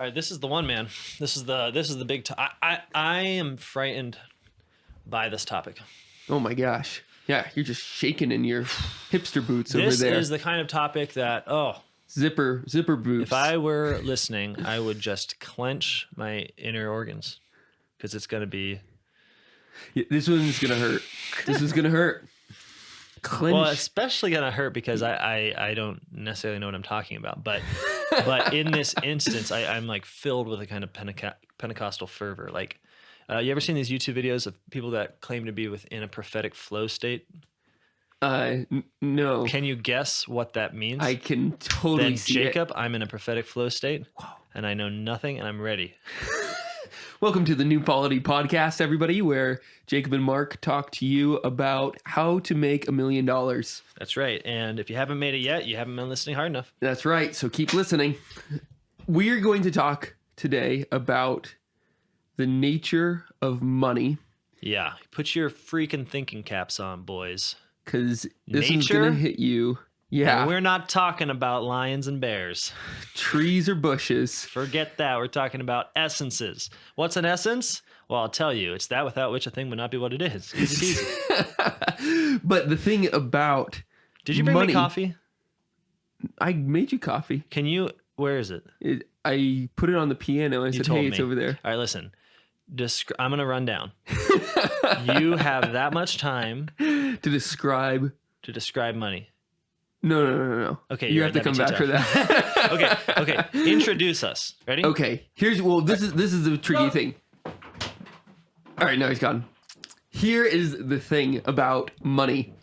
All right, this is the one, man. This is the big. I am frightened by this topic. Oh my gosh! Yeah, you're just shaking in your hipster boots over This there. is the kind of topic that Zipper boots. if I were listening, I would just clench my inner organs because it's gonna be. Yeah, this one's gonna hurt. This is gonna hurt. Clench. Well, especially gonna hurt because I don't necessarily know what I'm talking about, but in this instance, I'm like filled with a kind of Pentecostal fervor. Like, you ever seen these YouTube videos of people that claim to be within a prophetic flow state? No. Can you guess what that means? I can totally then see Jacob, it. I'm in a prophetic flow state, and I know nothing, and I'm ready. Welcome to the New Polity Podcast, everybody, where Jacob and Marc talk to you about how to make $1 million. That's right. And if you haven't made it yet, you haven't been listening hard enough. That's right. So keep listening. We are going to talk today about the nature of money. Yeah. Put your freaking thinking caps on, boys. Because this is going to hit you. Yeah. And we're not talking about lions and bears. Trees or bushes. Forget that. We're talking about essences. What's an essence? Well, I'll tell you. It's that without which a thing would not be what it is. It's easy. But the thing about Did you bring money, me coffee? I made you coffee. Can you? Where is it? I put it on the piano and I said, hey, it's over there. All right, listen. I'm going to run down. You have that much time to describe money. No. Okay, you have to come back for that. Okay. Introduce us. Ready? Okay. This is the tricky thing. All right, now he's gone. Here is the thing about money.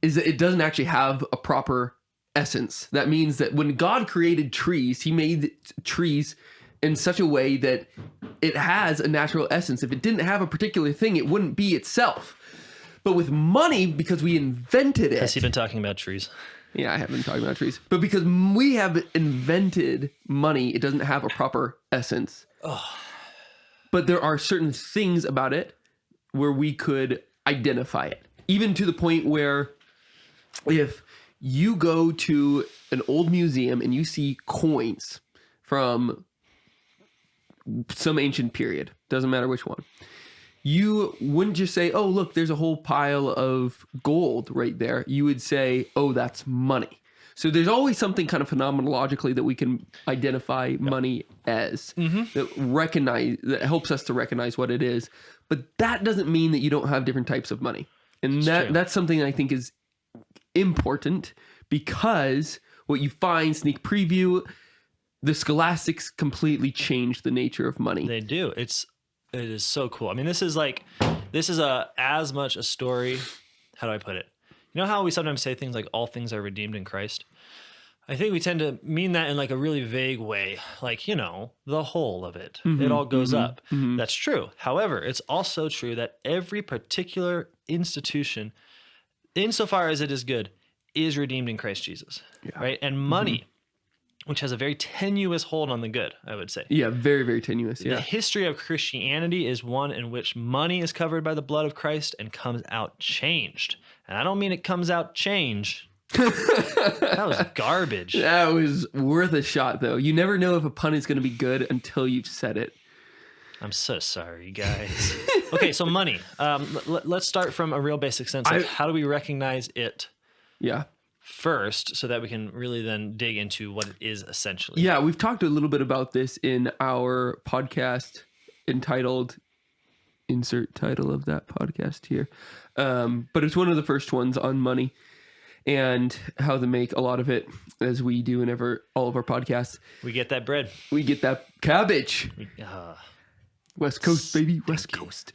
Is that it doesn't actually have a proper essence. That means that when God created trees, he made trees in such a way that it has a natural essence. If it didn't have a particular thing, it wouldn't be itself. But with money, because we invented it... Has he been talking about trees? Yeah, I have been talking about trees. But because we have invented money, it doesn't have a proper essence. Oh. But there are certain things about it where we could identify it. Even to the point where if you go to an old museum and you see coins from some ancient period, doesn't matter which one, you wouldn't just say, oh, look, there's a whole pile of gold right there. You would say, oh, that's money. So there's always something kind of phenomenologically that we can identify money as, that helps us to recognize what it is. But that doesn't mean that you don't have different types of money. And that's something I think is important, because what you find, sneak preview, the scholastics completely changed the nature of money. They do. It is so cool. I mean, this is as much a story. How do I put it? You know how we sometimes say things like all things are redeemed in Christ? I think we tend to mean that in like a really vague way, like, the whole of it. It all goes up. That's true. However, it's also true that every particular institution, insofar as it is good, is redeemed in Christ Jesus, right? And money, which has a very tenuous hold on the good, I would say. Yeah, very, very tenuous, yeah. The history of Christianity is one in which money is covered by the blood of Christ and comes out changed. And I don't mean it comes out change. That was garbage. That was worth a shot, though. You never know if a pun is going to be good until you've said it. I'm so sorry, guys. Okay, so money. Let's start from a real basic sense. How do we recognize it? Yeah. First, so that we can really then dig into what it is essentially. Yeah, we've talked a little bit about this in our podcast entitled, insert title of that podcast here. But it's one of the first ones on money and how to make a lot of it, as we do in all of our podcasts. We get that bread. We get that cabbage. West Coast, baby, West Coast.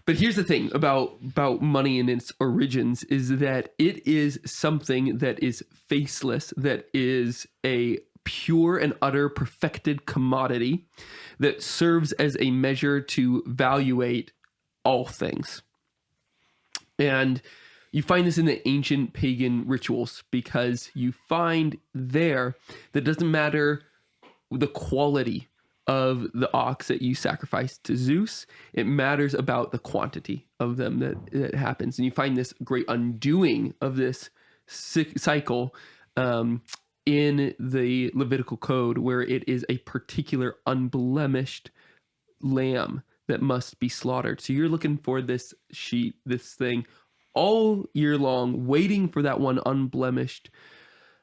But here's the thing about money and its origins is that it is something that is faceless, that is a pure and utter perfected commodity that serves as a measure to evaluate all things. And you find this in the ancient pagan rituals, because you find there that it doesn't matter the quality of the ox that you sacrifice to Zeus. It matters about the quantity of them that happens. And you find this great undoing of this cycle in the Levitical code where it is a particular unblemished lamb that must be slaughtered. So you're looking for this sheep, this thing all year long, waiting for that one unblemished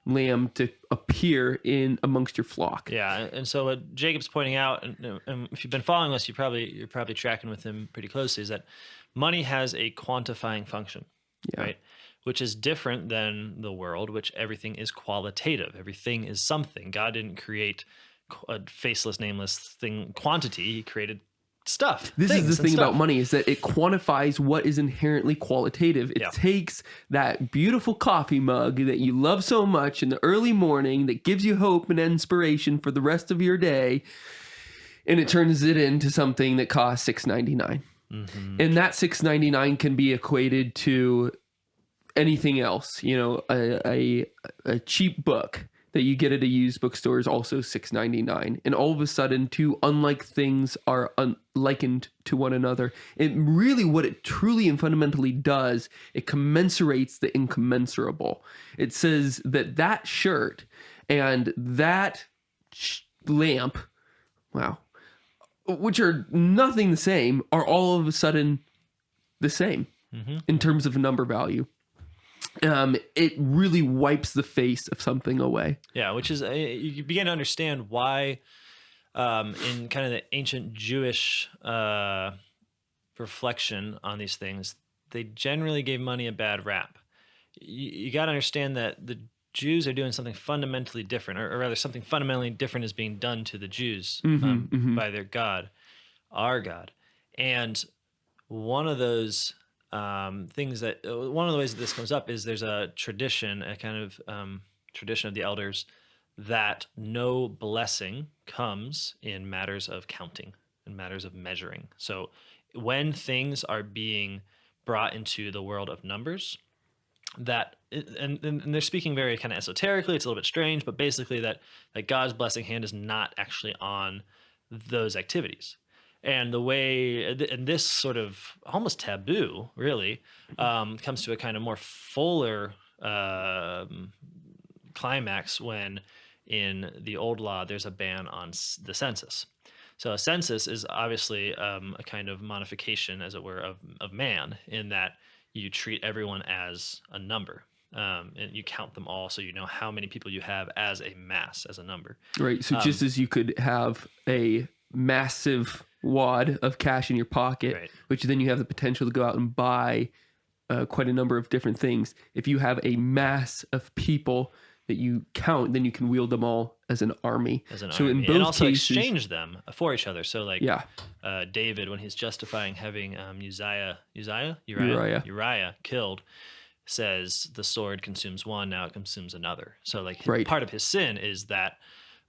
lamb to appear in amongst your flock. Yeah, and so what Jacob's pointing out, and if you've been following us, you're probably tracking with him pretty closely, is that money has a quantifying function, Yeah. right? Which is different than the world, which everything is qualitative. Everything is something. God didn't create a faceless, nameless thing quantity. He created stuff. This is the thing stuff. about money, is that it quantifies what is inherently qualitative. It Yeah. takes that beautiful coffee mug that you love so much in the early morning that gives you hope and inspiration for the rest of your day, and it turns it into something that costs $6.99. And that $6.99 can be equated to anything else. You know, a cheap book that you get at a used bookstore is also $6.99, and all of a sudden two unlike things are likened to one another. It really, what it truly and fundamentally does, it commensurates the incommensurable. It says that that shirt and that lamp, wow, which are nothing the same, are all of a sudden the same in terms of number value. It really wipes the face of something away. Yeah, which is you begin to understand why, in kind of the ancient Jewish reflection on these things, they generally gave money a bad rap. You got to understand that the Jews are doing something fundamentally different, or rather, something fundamentally different is being done to the Jews by their God, our God, and one of those things that one of the ways that this comes up is there's a tradition, a kind of tradition of the elders, that no blessing comes in matters of counting, in matters of measuring. So when things are being brought into the world of numbers, that and they're speaking very kind of esoterically, it's a little bit strange, but basically that God's blessing hand is not actually on those activities. And the way, and this sort of almost taboo, really, comes to a kind of more fuller climax when in the old law there's a ban on the census. So a census is obviously a kind of modification, as it were, of man, in that you treat everyone as a number. And you count them all so you know how many people you have as a mass, as a number. Right. So just as you could have a massive wad of cash in your pocket, Right. which then you have the potential to go out and buy quite a number of different things. If you have a mass of people that you count, then you can wield them all as an army. So in both and also cases, exchange them for each other. So like yeah, David, when he's justifying having Uriah killed, says the sword consumes one, now it consumes another. So like Right. part of his sin is that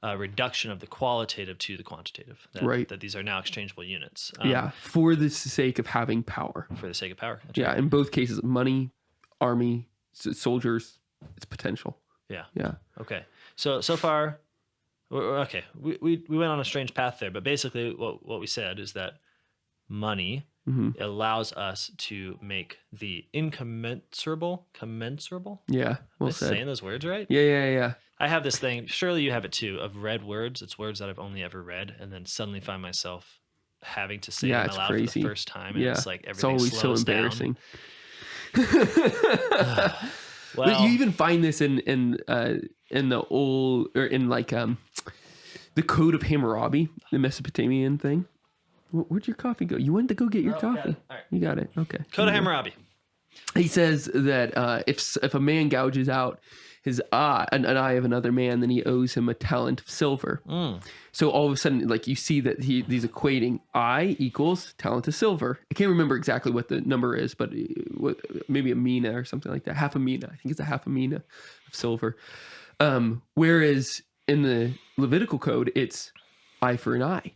reduction of the qualitative to the quantitative. That, Right. that these are now exchangeable units. yeah, for the sake of having power. For the sake of power. That's Yeah, right. in both cases, money, army, soldiers, it's potential. Yeah. Yeah. Okay. So far, okay, we went on a strange path there, but basically what we said is that money allows us to make the incommensurable commensurable. Yeah. Am Well I said. saying those words right? Yeah. I have this thing, surely you have it too, of read words. It's words that I've only ever read, and then suddenly find myself having to say them It's aloud crazy. for the first time, and Yeah. it's like It's everything always so slows down. embarrassing. Well, But you even find this in the old, or in like the Code of Hammurabi, the Mesopotamian thing. Where'd your coffee go? You went to go get your got coffee. it. All right. You got it. Okay. Code of Hammurabi. He says that if a man gouges out his eye, an eye of another man, then he owes him a talent of silver. So all of a sudden, like you see that he's equating eye equals talent of silver. I can't remember exactly what the number is, but maybe a mina or something like that. Half a mina. I think it's a half a mina of silver. Whereas in the Levitical code, it's eye for an eye.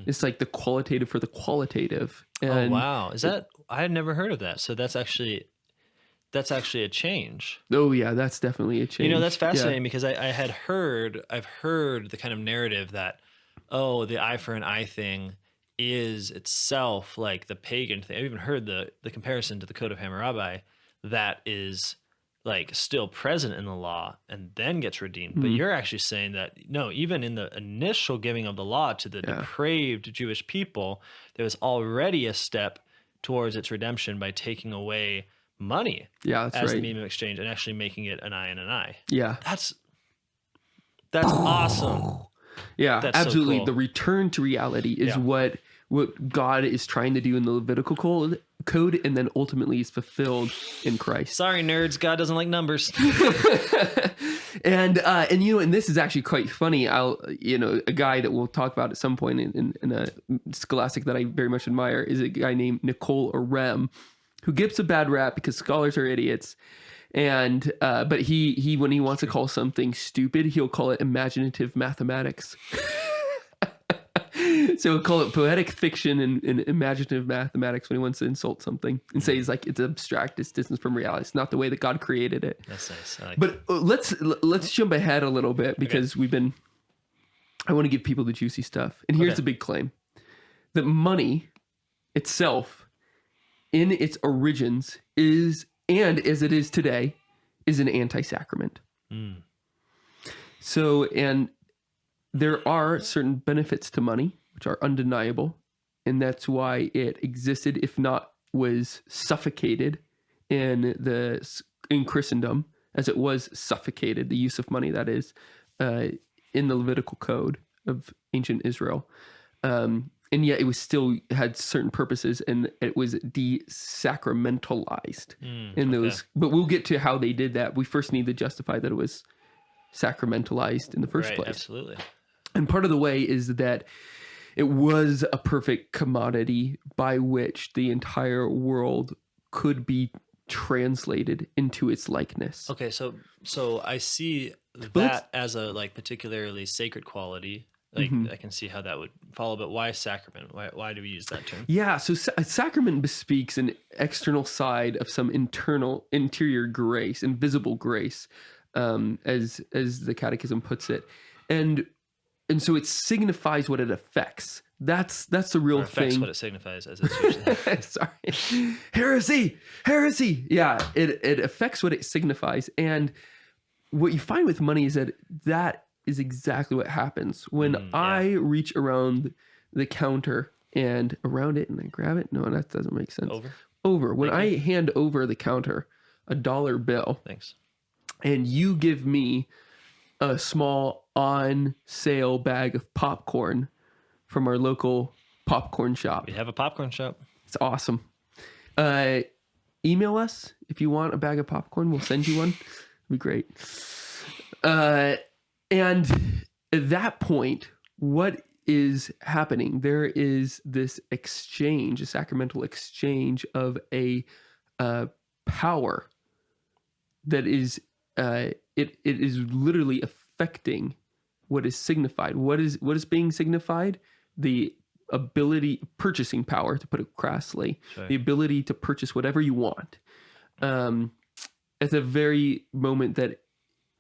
It's like the qualitative for the qualitative. And wow. Is that, I had never heard of that. So that's actually a change. Oh yeah, that's definitely a change. You know, that's fascinating because I've heard the kind of narrative that, oh, the eye for an eye thing is itself like the pagan thing. I've even heard the comparison to the Code of Hammurabi that is like still present in the law and then gets redeemed. But you're actually saying that no, even in the initial giving of the law to the depraved Jewish people, there was already a step towards its redemption by taking away money as the medium of exchange and actually making it an eye and an eye. Yeah. That's awesome. Yeah, That's absolutely. so cool. The return to reality is what God is trying to do in the Levitical code, and then ultimately is fulfilled in Christ. Sorry, nerds. God doesn't like numbers. And this is actually quite funny. A guy that we'll talk about at some point in a scholastic that I very much admire is a guy named Nicole Orem, who gets a bad rap because scholars are idiots. And but he when he wants to call something stupid, he'll call it imaginative mathematics. So he'll call it poetic fiction and imaginative mathematics when he wants to insult something and say it's like it's abstract, it's distance from reality. It's not the way that God created it. That's nice. I like but let's jump ahead a little bit because I want to give people the juicy stuff. And here's the big claim: that money itself, in its origins, is, and as it is today, is an anti-sacrament. So, and there are certain benefits to money, which are undeniable, and that's why it existed, if not was suffocated in Christendom, as it was suffocated, the use of money, that is, in the Levitical code of ancient Israel. And yet it was still had certain purposes, and it was de-sacramentalized in those. But we'll get to how they did that. We first need to justify that it was sacramentalized in the first place. Absolutely. And part of the way is that it was a perfect commodity by which the entire world could be translated into its likeness. Okay, so I see that as a like particularly sacred quality. Like I can see how that would follow, but why sacrament? Why do we use that term? Yeah, so a sacrament bespeaks an external side of some interior grace, invisible grace, as the Catechism puts it, and so it signifies what it affects. That's the real affects thing. What it signifies, as it's usually. Sorry, heresy. Yeah, it affects what it signifies, and what you find with money is that is exactly what happens when I reach around the counter and around it and I grab it. No, that doesn't make sense. Over. When I hand over the counter $1 bill. Thanks. And you give me a small on sale bag of popcorn from our local popcorn shop. We have a popcorn shop. It's awesome. Email us if you want a bag of popcorn. We'll send you one. It'd be great. And at that point, what is happening? There is this exchange, a sacramental exchange of a power that is it is literally affecting what is signified. What is being signified? The purchasing power, to put it crassly, the ability to purchase whatever you want. At the very moment that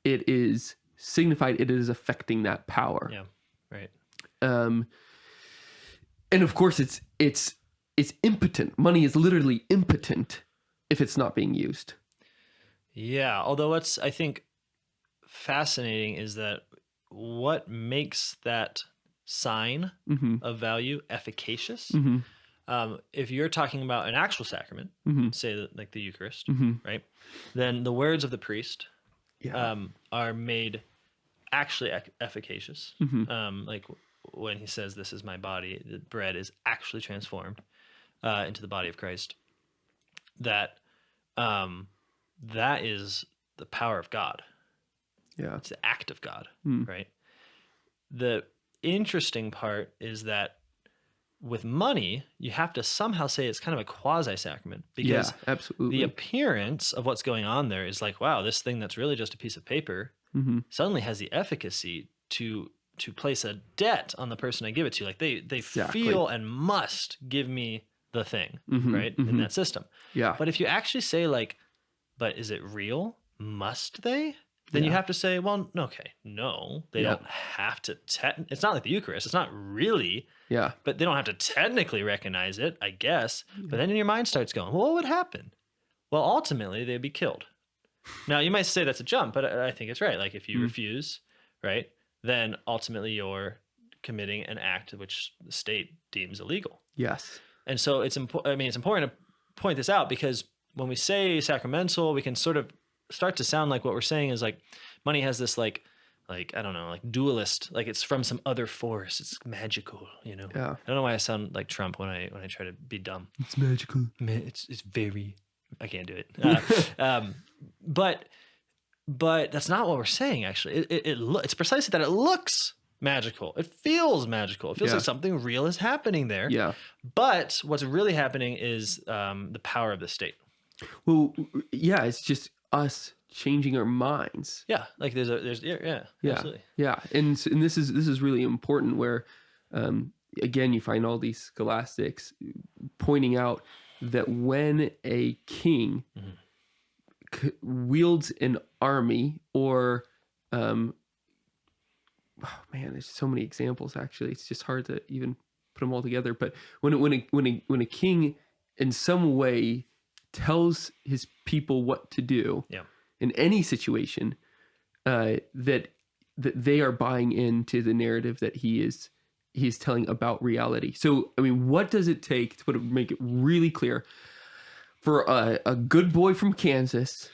it is signified, it is affecting that power. Yeah, right. And of course, it's impotent. Money is literally impotent if it's not being used. Yeah, although what's I think fascinating is that what makes that sign of value efficacious. If you're talking about an actual sacrament, say like the Eucharist, right? Then the words of the priest are made actually efficacious. Like when he says, "This is my body," the bread is actually transformed into the body of Christ. That is the power of God. Yeah, it's the act of God, right? The interesting part is that with money, you have to somehow say it's kind of a quasi-sacrament because absolutely. The appearance of what's going on there is like, wow, this thing that's really just a piece of paper suddenly has the efficacy to place a debt on the person I give it to. Like they feel and must give me the thing, right? In that system. Yeah. But if you actually say like, but is it real? Must they? Then you have to say, well, okay, no, they don't have to. It's not like the Eucharist. It's not really. Yeah. But they don't have to technically recognize it, I guess. But then your mind starts going, well, what would happen? Well, ultimately, they'd be killed. Now, you might say that's a jump, but I think it's right. Like if you refuse, right, then ultimately you're committing an act which the state deems illegal. Yes. And so it's important to point this out, because when we say sacramental, we can sort of start to sound like what we're saying is like money has this like I don't know, like dualist, like it's from some other force. It's magical, you know. Yeah. I don't know why I sound like Trump when I try to be dumb. It's magical. It's very, I can't do it. But that's not what we're saying. Actually, it's precisely that it looks magical. It feels magical. It feels like something real is happening there. Yeah. But what's really happening is the power of the state. Well, yeah, it's just us changing our minds. Yeah, like there's absolutely. Yeah, and this is really important. Where, again, you find all these scholastics pointing out that when a king wields an army, or, oh man, there's so many examples. Actually, it's just hard to even put them all together. But when a king in some way tells his people what to do, in any situation, that they are buying into the narrative that he is telling about reality. So, I mean, what does it take to make it really clear for a good boy from Kansas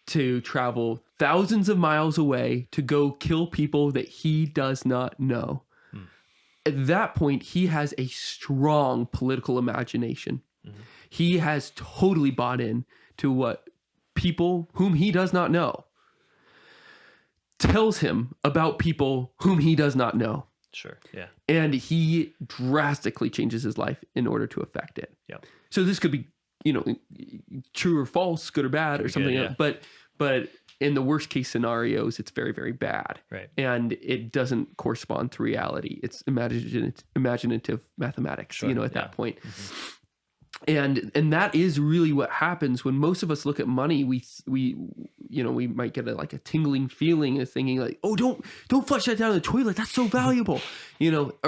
to travel thousands of miles away to go kill people that he does not know? At that point, he has a strong political imagination. He has totally bought in to what people whom he does not know tells him about people whom he does not know. Sure. Yeah. And he drastically changes his life in order to affect it. Yeah. So this could be, true or false, good or bad, or something else. But in the worst case scenarios, it's very, very bad. Right. And it doesn't correspond to reality. It's imaginative mathematics, at that point. And that is really what happens when most of us look at money. We might get a tingling feeling of thinking like, oh, don't flush that down the toilet. That's so valuable, but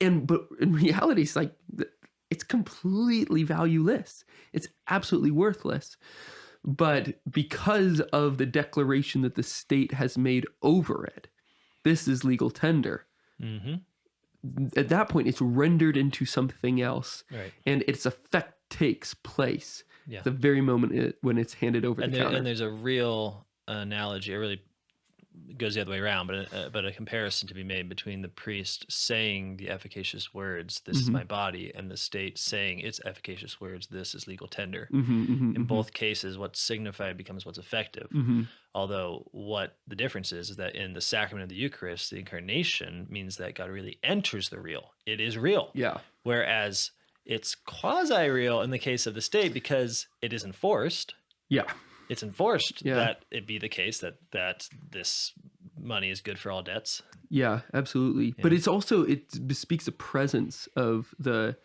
in reality, it's like, it's completely valueless. It's absolutely worthless. But because of the declaration that the state has made over it, this is legal tender. At that point, it's rendered into something else, right, and its effect takes place the very moment when it's handed over the counter. And there's a real analogy. It really goes the other way around, but a comparison to be made between the priest saying the efficacious words, "This is my body," and the state saying its efficacious words, "This is legal tender." In both cases, what's signified becomes what's effective. Although what the difference is that in the sacrament of the Eucharist, the incarnation means that God really enters the real. It is real. Yeah. Whereas it's quasi-real in the case of the state because it is enforced. Yeah. It's enforced that it be the case that this money is good for all debts. Yeah, absolutely. Yeah. But it's also, it bespeaks the presence of the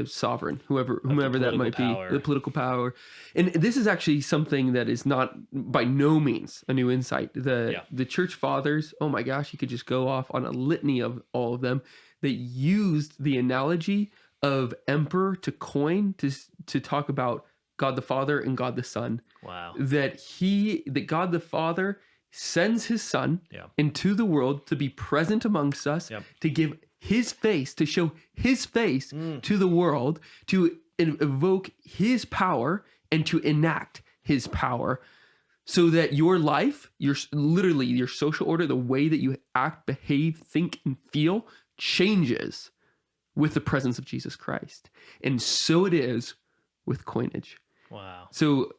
sovereign, whomever that might be, the political power. And this is actually something that is not by no means a new insight. The church fathers, oh my gosh, you could just go off on a litany of all of them that used the analogy of emperor to coin to talk about God the Father and God the Son. Wow. That God the Father sends his Son into the world to be present amongst us, to give his face, to show his face to the world, to evoke his power and to enact his power, so that your life, your social order, the way that you act, behave, think, and feel changes with the presence of Jesus Christ. And so it is with coinage. Wow. So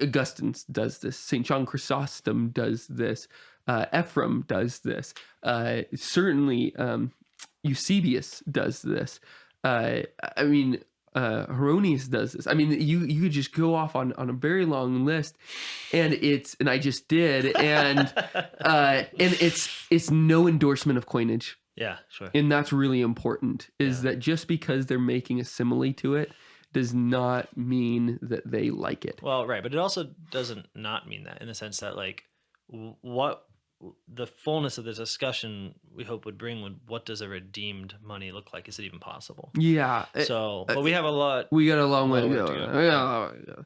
Augustine does this. St. John Chrysostom does this. Ephraim does this. Certainly Eusebius does this. Hieronymus does this. I mean, you could just go off on a very long list, and I just did, and it's no endorsement of coinage. Yeah, sure. And that's really important, is that just because they're making a simile to it does not mean that they like it. Well, right, but it also doesn't not mean that, in the sense that, like, what the fullness of the discussion we hope would bring what does a redeemed money look like? Is it even possible? Yeah. So, but we have a lot. We got a long way to work go. to go. Yeah.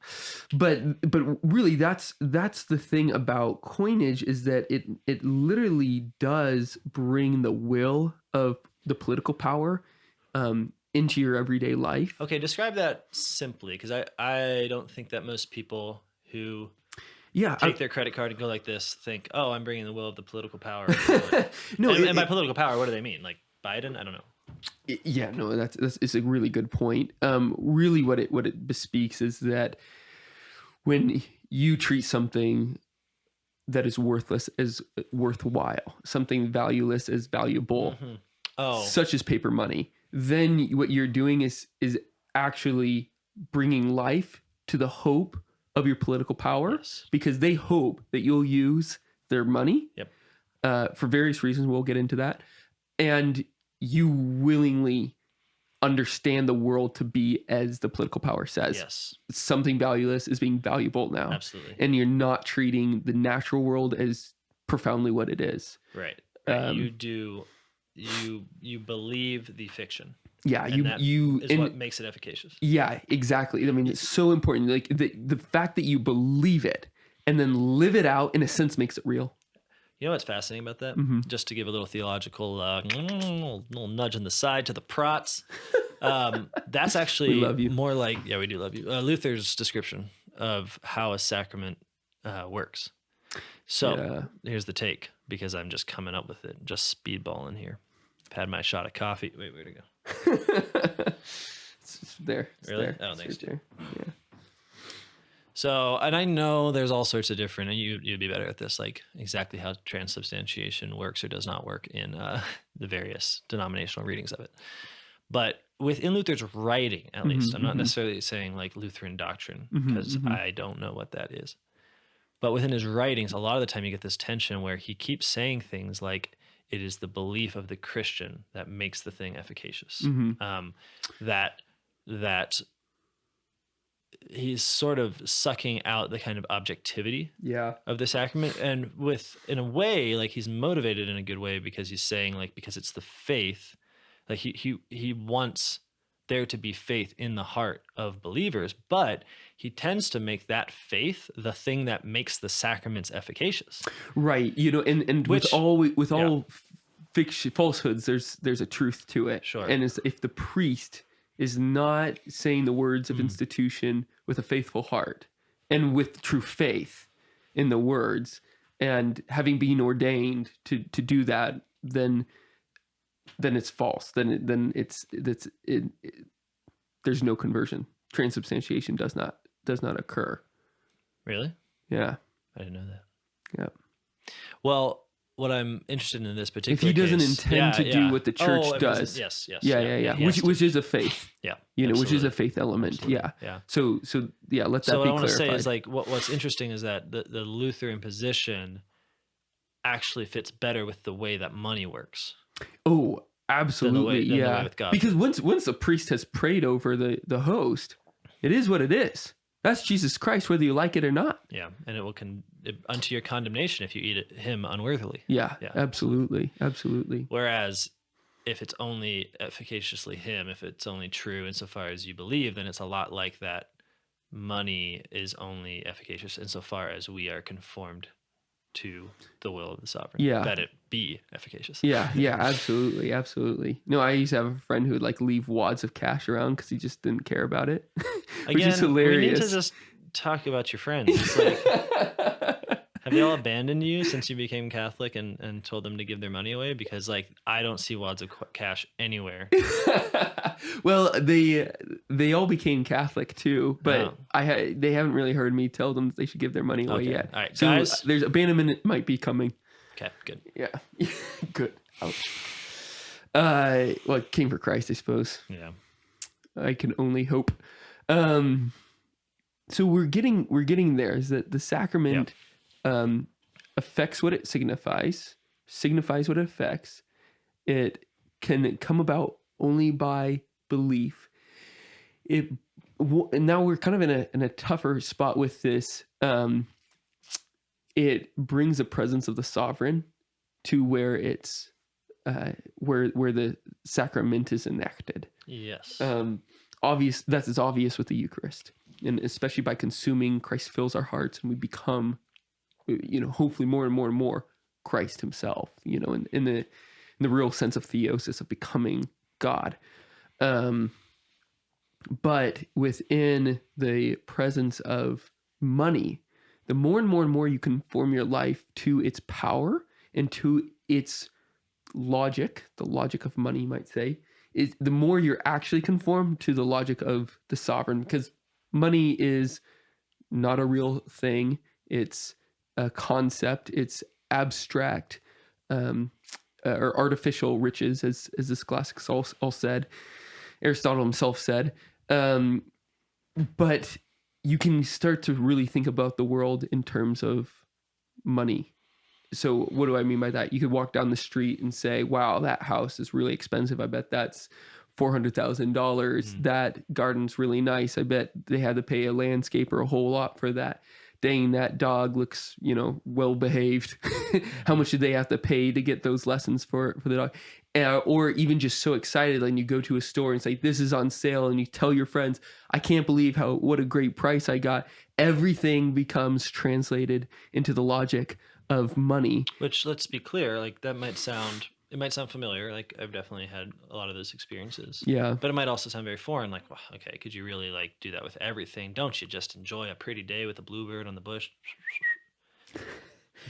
But really, that's the thing about coinage, is that it literally does bring the will of the political power into your everyday life. Okay, describe that simply, because I don't think that most people who take their credit card and go like this think, oh, I'm bringing the will of the political power. No, and by political power, what do they mean? Like Biden? I don't know. Yeah, no, that's it's a really good point. Really, what it bespeaks is that when you treat something that is worthless as worthwhile, something valueless as valuable, such as paper money, then what you're doing is actually bringing life to the hope of your political power, because they hope that you'll use their money for various reasons. We'll get into that. And you willingly understand the world to be as the political power says. Yes. Something valueless is being valuable now. Absolutely. And you're not treating the natural world as profoundly what it is. Right. You believe the fiction. Yeah, and what makes it efficacious. Yeah, exactly. I mean, it's so important. Like the fact that you believe it and then live it out, in a sense, makes it real. You know what's fascinating about that? Just to give a little theological little nudge in the side to the prots. That's actually We love you. more like, we do love you. Luther's description of how a sacrament works. So here's the take, because I'm just coming up with it, just speedballing here. I've had my shot of coffee. Wait, where to go? It's there. It's really? There. Oh, thanks. There. Yeah. So, and I know there's all sorts of different, and you'd be better at this, like exactly how transubstantiation works or does not work in the various denominational readings of it. But within Luther's writing, at least, I'm not necessarily saying like Lutheran doctrine, because I don't know what that is. But within his writings, a lot of the time you get this tension where he keeps saying things like, it is the belief of the Christian that makes the thing efficacious. That he's sort of sucking out the kind of objectivity of the sacrament, and in a way, like he's motivated in a good way, because he's saying, like, because it's the faith, like he wants there to be faith in the heart of believers, but he tends to make that faith the thing that makes the sacraments efficacious. Which, with all fiction, falsehoods, there's a truth to it. Sure. And if the priest is not saying the words of institution with a faithful heart and with true faith in the words, and having been ordained to do that, then it's false. Then there's no conversion. Transubstantiation does not occur. Really? Yeah. I didn't know that. Yeah. Well, what I'm interested in this particular if he doesn't case, intend to do what the church does. Yes. Yeah. Which is a faith. Yeah. Which is a faith element. Absolutely. Yeah. So let that be clarified. So what I want to say is, like, what's interesting is that the Lutheran position actually fits better with the way that money works. Oh, absolutely. Than the way with God. Because once the priest has prayed over the host, it is what it is. That's Jesus Christ, whether you like it or not. Yeah, and it will unto your condemnation if you eat him unworthily. Yeah, absolutely. Whereas if it's only efficaciously him, if it's only true insofar as you believe, then it's a lot like that money is only efficacious insofar as we are conformed to the will of the sovereign. Yeah. That it be efficacious. Yeah, absolutely. No, I used to have a friend who would like leave wads of cash around because he just didn't care about it. Which is hilarious. We need to just talk about your friends. It's like, have they all abandoned you since you became Catholic and told them to give their money away? Because, like, I don't see wads of cash anywhere. Well, they all became Catholic too, but they haven't really heard me tell them that they should give their money away yet. All right, so guys. There's abandonment might be coming. Okay, good. Yeah, good. Ouch. Well, King for Christ, I suppose. Yeah. I can only hope. So we're getting there. Is that the sacrament affects what it signifies what it affects. It can come about only by belief. And now we're kind of in a tougher spot with this. it brings the presence of the sovereign to where it's where the sacrament is enacted. Yes. That is obvious with the Eucharist, and especially by consuming, Christ fills our hearts, and we become, hopefully more and more and more Christ Himself. In the real sense of theosis, of becoming God. But within the presence of money, the more and more and more you conform your life to its power and to its logic, the logic of money, you might say, is the more you're actually conformed to the logic of the sovereign, because money is not a real thing. It's a concept. It's abstract or artificial riches, as the classics all said. Aristotle himself said. But you can start to really think about the world in terms of money. So what do I mean by that? You could walk down the street and say, wow, that house is really expensive. I bet that's $400,000. That garden's really nice. I bet they had to pay a landscaper a whole lot for that. Dang, that dog looks, well behaved. How much did they have to pay to get those lessons for the dog? Or even just so excited, and you go to a store and say, this is on sale, and you tell your friends, I can't believe what a great price I got. Everything becomes translated into the logic of money. Which, let's be clear, like it might sound familiar. Like I've definitely had a lot of those experiences. Yeah. But it might also sound very foreign. Like, well, okay, could you really like do that with everything? Don't you just enjoy a pretty day with a bluebird on the bush?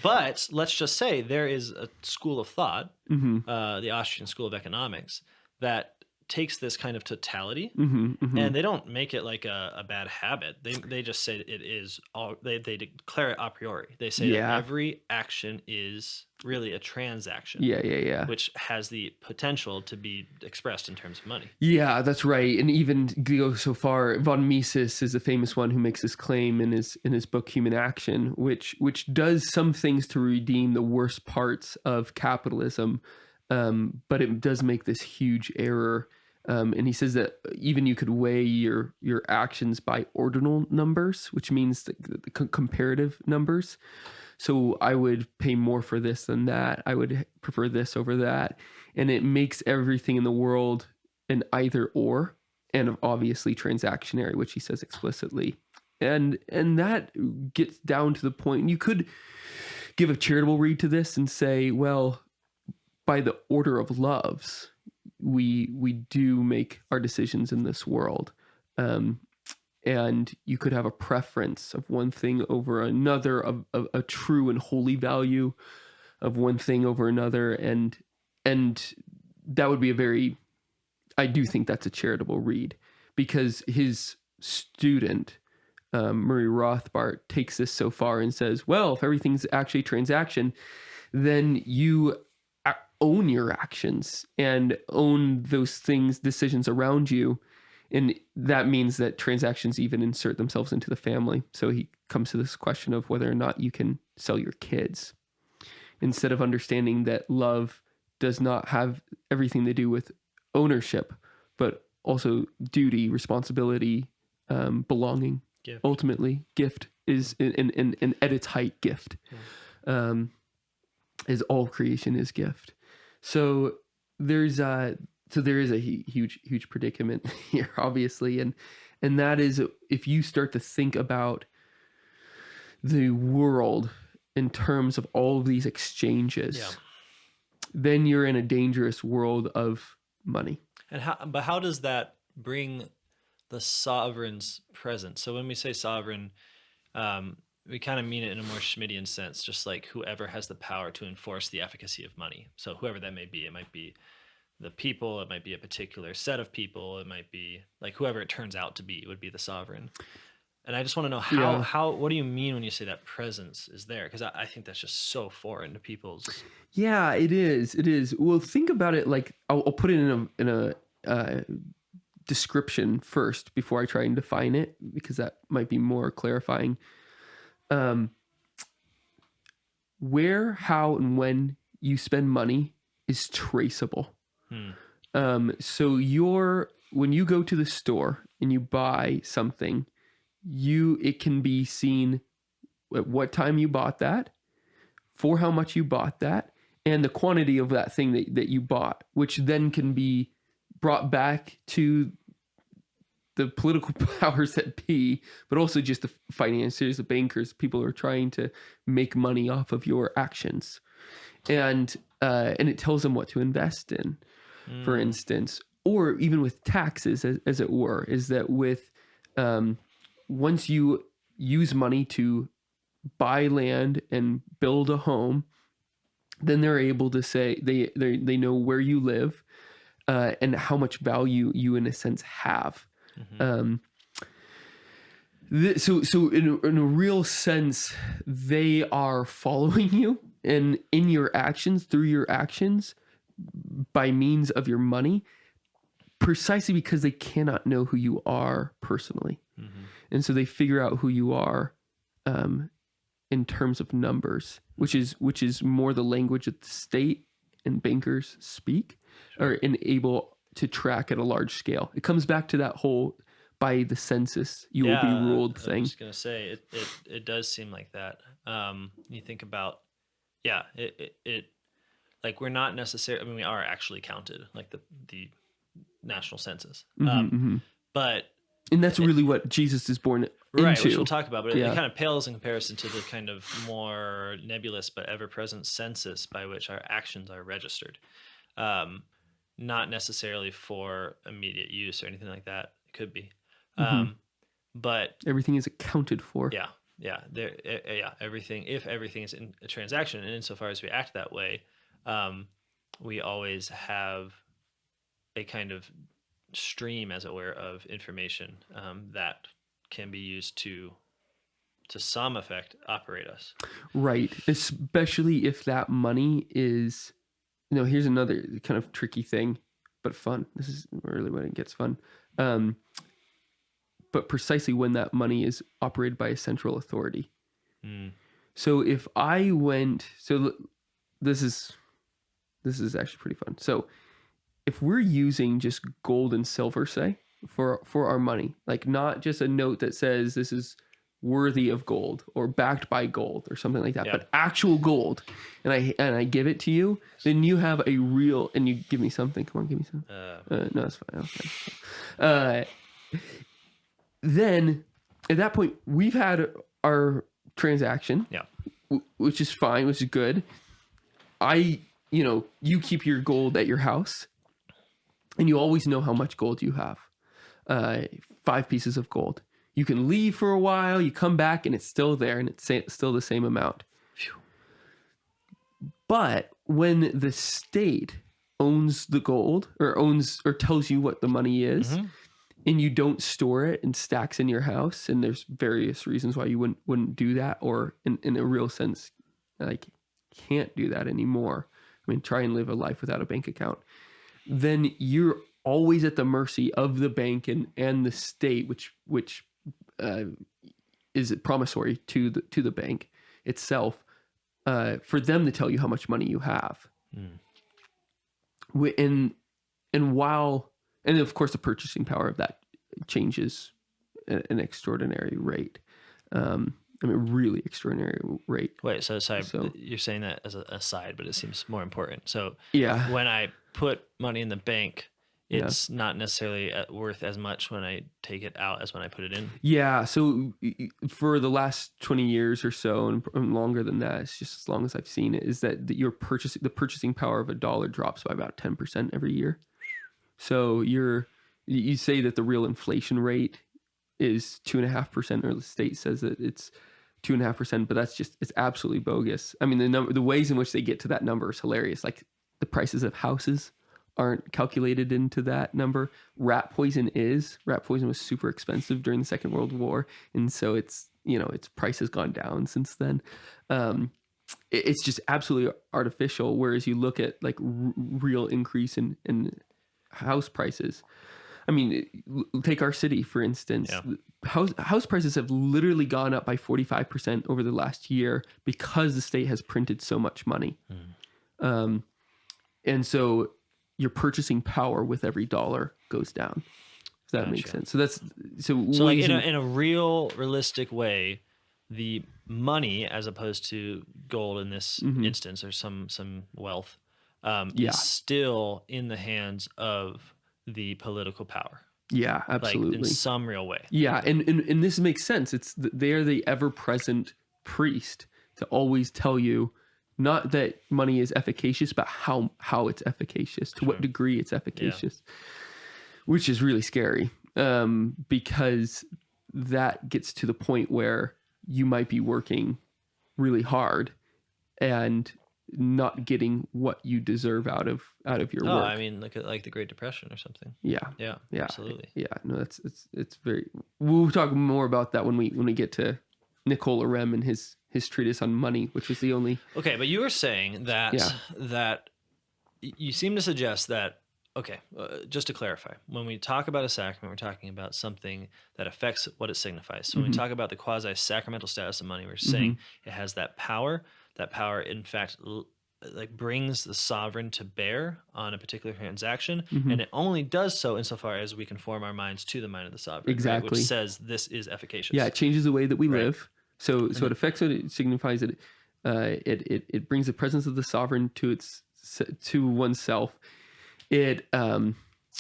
But let's just say there is a school of thought, the Austrian School of Economics, that takes this kind of totality, and they don't make it like a bad habit. They just say it is all. They declare it a priori. They say that every action is really a transaction. Yeah. Which has the potential to be expressed in terms of money. Yeah, that's right. And even go so far, von Mises is a famous one who makes this claim in his book Human Action, which does some things to redeem the worst parts of capitalism, but it does make this huge error. And he says that even you could weigh your actions by ordinal numbers, which means the comparative numbers. So I would pay more for this than that. I would prefer this over that. And it makes everything in the world an either or, and obviously transactionary, which he says explicitly. And that gets down to the point. You could give a charitable read to this and say, well, by the order of loves, we do make our decisions in this world. And you could have a preference of one thing over another, of a true and holy value of one thing over another. And that would be I do think that's a charitable read, because his student, Murray Rothbard, takes this so far and says, well, if everything's actually transaction, then you own your actions and own those decisions around you. And that means that transactions even insert themselves into the family. So he comes to this question of whether or not you can sell your kids, instead of understanding that love does not have everything to do with ownership, but also duty, responsibility, belonging. Gift. Ultimately, gift is an at its height gift. Is all creation is gift. So there is a huge predicament here, obviously, and that is, if you start to think about the world in terms of all of these exchanges, then you're in a dangerous world of money. And how does that bring the sovereign's presence? So when we say sovereign, we kind of mean it in a more Schmittian sense, just like whoever has the power to enforce the efficacy of money. So whoever that may be, it might be the people, it might be a particular set of people, it might be like whoever it turns out to be would be the sovereign. And I just want to know how what do you mean when you say that presence is there? Because I think that's just so foreign to people's. Yeah, it is. It is. Well, think about it. Like I'll put it in a description first before I try and define it, because that might be more clarifying. Where, how, and when you spend money is traceable. So when you go to the store and you buy something, it can be seen at what time you bought that, for how much you bought that and the quantity of that thing that you bought, which then can be brought back to the political powers that be, but also just the financiers, the bankers, people who are trying to make money off of your actions. And it tells them what to invest in, for instance, or even with taxes, as it were, is that with once you use money to buy land and build a home, then they're able to say they know where you live and how much value you in a sense have. So in a real sense, they are following you and in your actions, through your actions, by means of your money, precisely because they cannot know who you are personally. And so they figure out who you are in terms of numbers, which is more the language that the state and bankers speak, or able to track at a large scale. It comes back to that whole by the census you will be ruled thing. I was gonna say it does seem like that. You think about it like we're not necessarily. I mean, we are actually counted, like the national census. But and that's really what Jesus is born right, into. which we'll talk about, but it kind of pales in comparison to the kind of more nebulous but ever-present census by which our actions are registered. Not necessarily for immediate use or anything like that. It could be. But everything is accounted for. Everything, if everything is in a transaction, and insofar as we act that way, we always have a kind of stream, as it were, of information that can be used to some effect operate us. Right. Especially if that money is, here's another kind of tricky thing, but fun. This is really when it gets fun. But precisely when that money is operated by a central authority. So if I went, this is actually pretty fun. So if we're using just gold and silver, say, for our money, like not just a note that says this is worthy of gold or backed by gold or something like that, but actual gold, and I give it to you, then you have a real, and you give me something. Come on, give me something. No, that's fine. Okay. Then at that point, we've had our transaction, which is fine, which is good. You keep your gold at your house, and you always know how much gold you have. 5 pieces of gold. You can leave for a while, you come back, and it's still there, and it's still the same amount. Phew. But when the state owns the gold, or tells you what the money is, and you don't store it in stacks in your house, and there's various reasons why you wouldn't do that, or in a real sense, like, can't do that anymore. I mean, try and live a life without a bank account. Then you're always at the mercy of the bank and the state, which is promissory to the bank itself, for them to tell you how much money you have. And of course the purchasing power of that changes at an extraordinary rate. Really extraordinary rate. Wait, so you're saying that as an aside, but it seems more important. So yeah, when I put money in the bank, it's not necessarily worth as much when I take it out as when I put it in. Yeah. So for the last 20 years or so, and longer than that, it's just as long as I've seen it, is that the purchasing power of a dollar drops by about 10% every year. So you say that the real inflation rate is 2.5%, or the state says that it's 2.5%, but it's absolutely bogus. I mean, the ways in which they get to that number is hilarious. Like the prices of houses aren't calculated into that number. Rat poison was super expensive during the Second World War, and so its price has gone down since then. It's just absolutely artificial. Whereas you look at like real increase in house prices. I mean, take our city, for instance. Yeah. House prices have literally gone up by 45% over the last year because the state has printed so much money. And so your purchasing power with every dollar goes down. Does that make sense? So like in a realistic way, the money, as opposed to gold in this instance, or some wealth, Yeah. is still in the hands of the political power, Yeah, like in absolutely. some real way. Yeah, and this makes sense. They're the ever-present priest to always tell you not that money is efficacious, but how it's efficacious, to what degree it's efficacious, which is really scary, because that gets to the point where you might be working really hard and not getting what you deserve out of your Oh, work. I mean, like the Great Depression or something. Yeah. Yeah, Yeah. absolutely. Yeah. No, it's very. We'll talk more about that when we get to Nicola Rem and his treatise on money, which was the only. Okay, but you were saying that Yeah. that you seem to suggest that. Okay, just to clarify, when we talk about a sacrament, we're talking about something that affects what it signifies. So when we talk about the quasi-sacramental status of money, we're saying it has that power. That power, in fact, like brings the sovereign to bear on a particular transaction, and it only does so insofar as we conform our minds to the mind of the sovereign, right? Exactly. Which says this is efficacious. Yeah, it changes the way that we Right. live. So it affects it. It signifies it. It brings the presence of the sovereign to oneself. It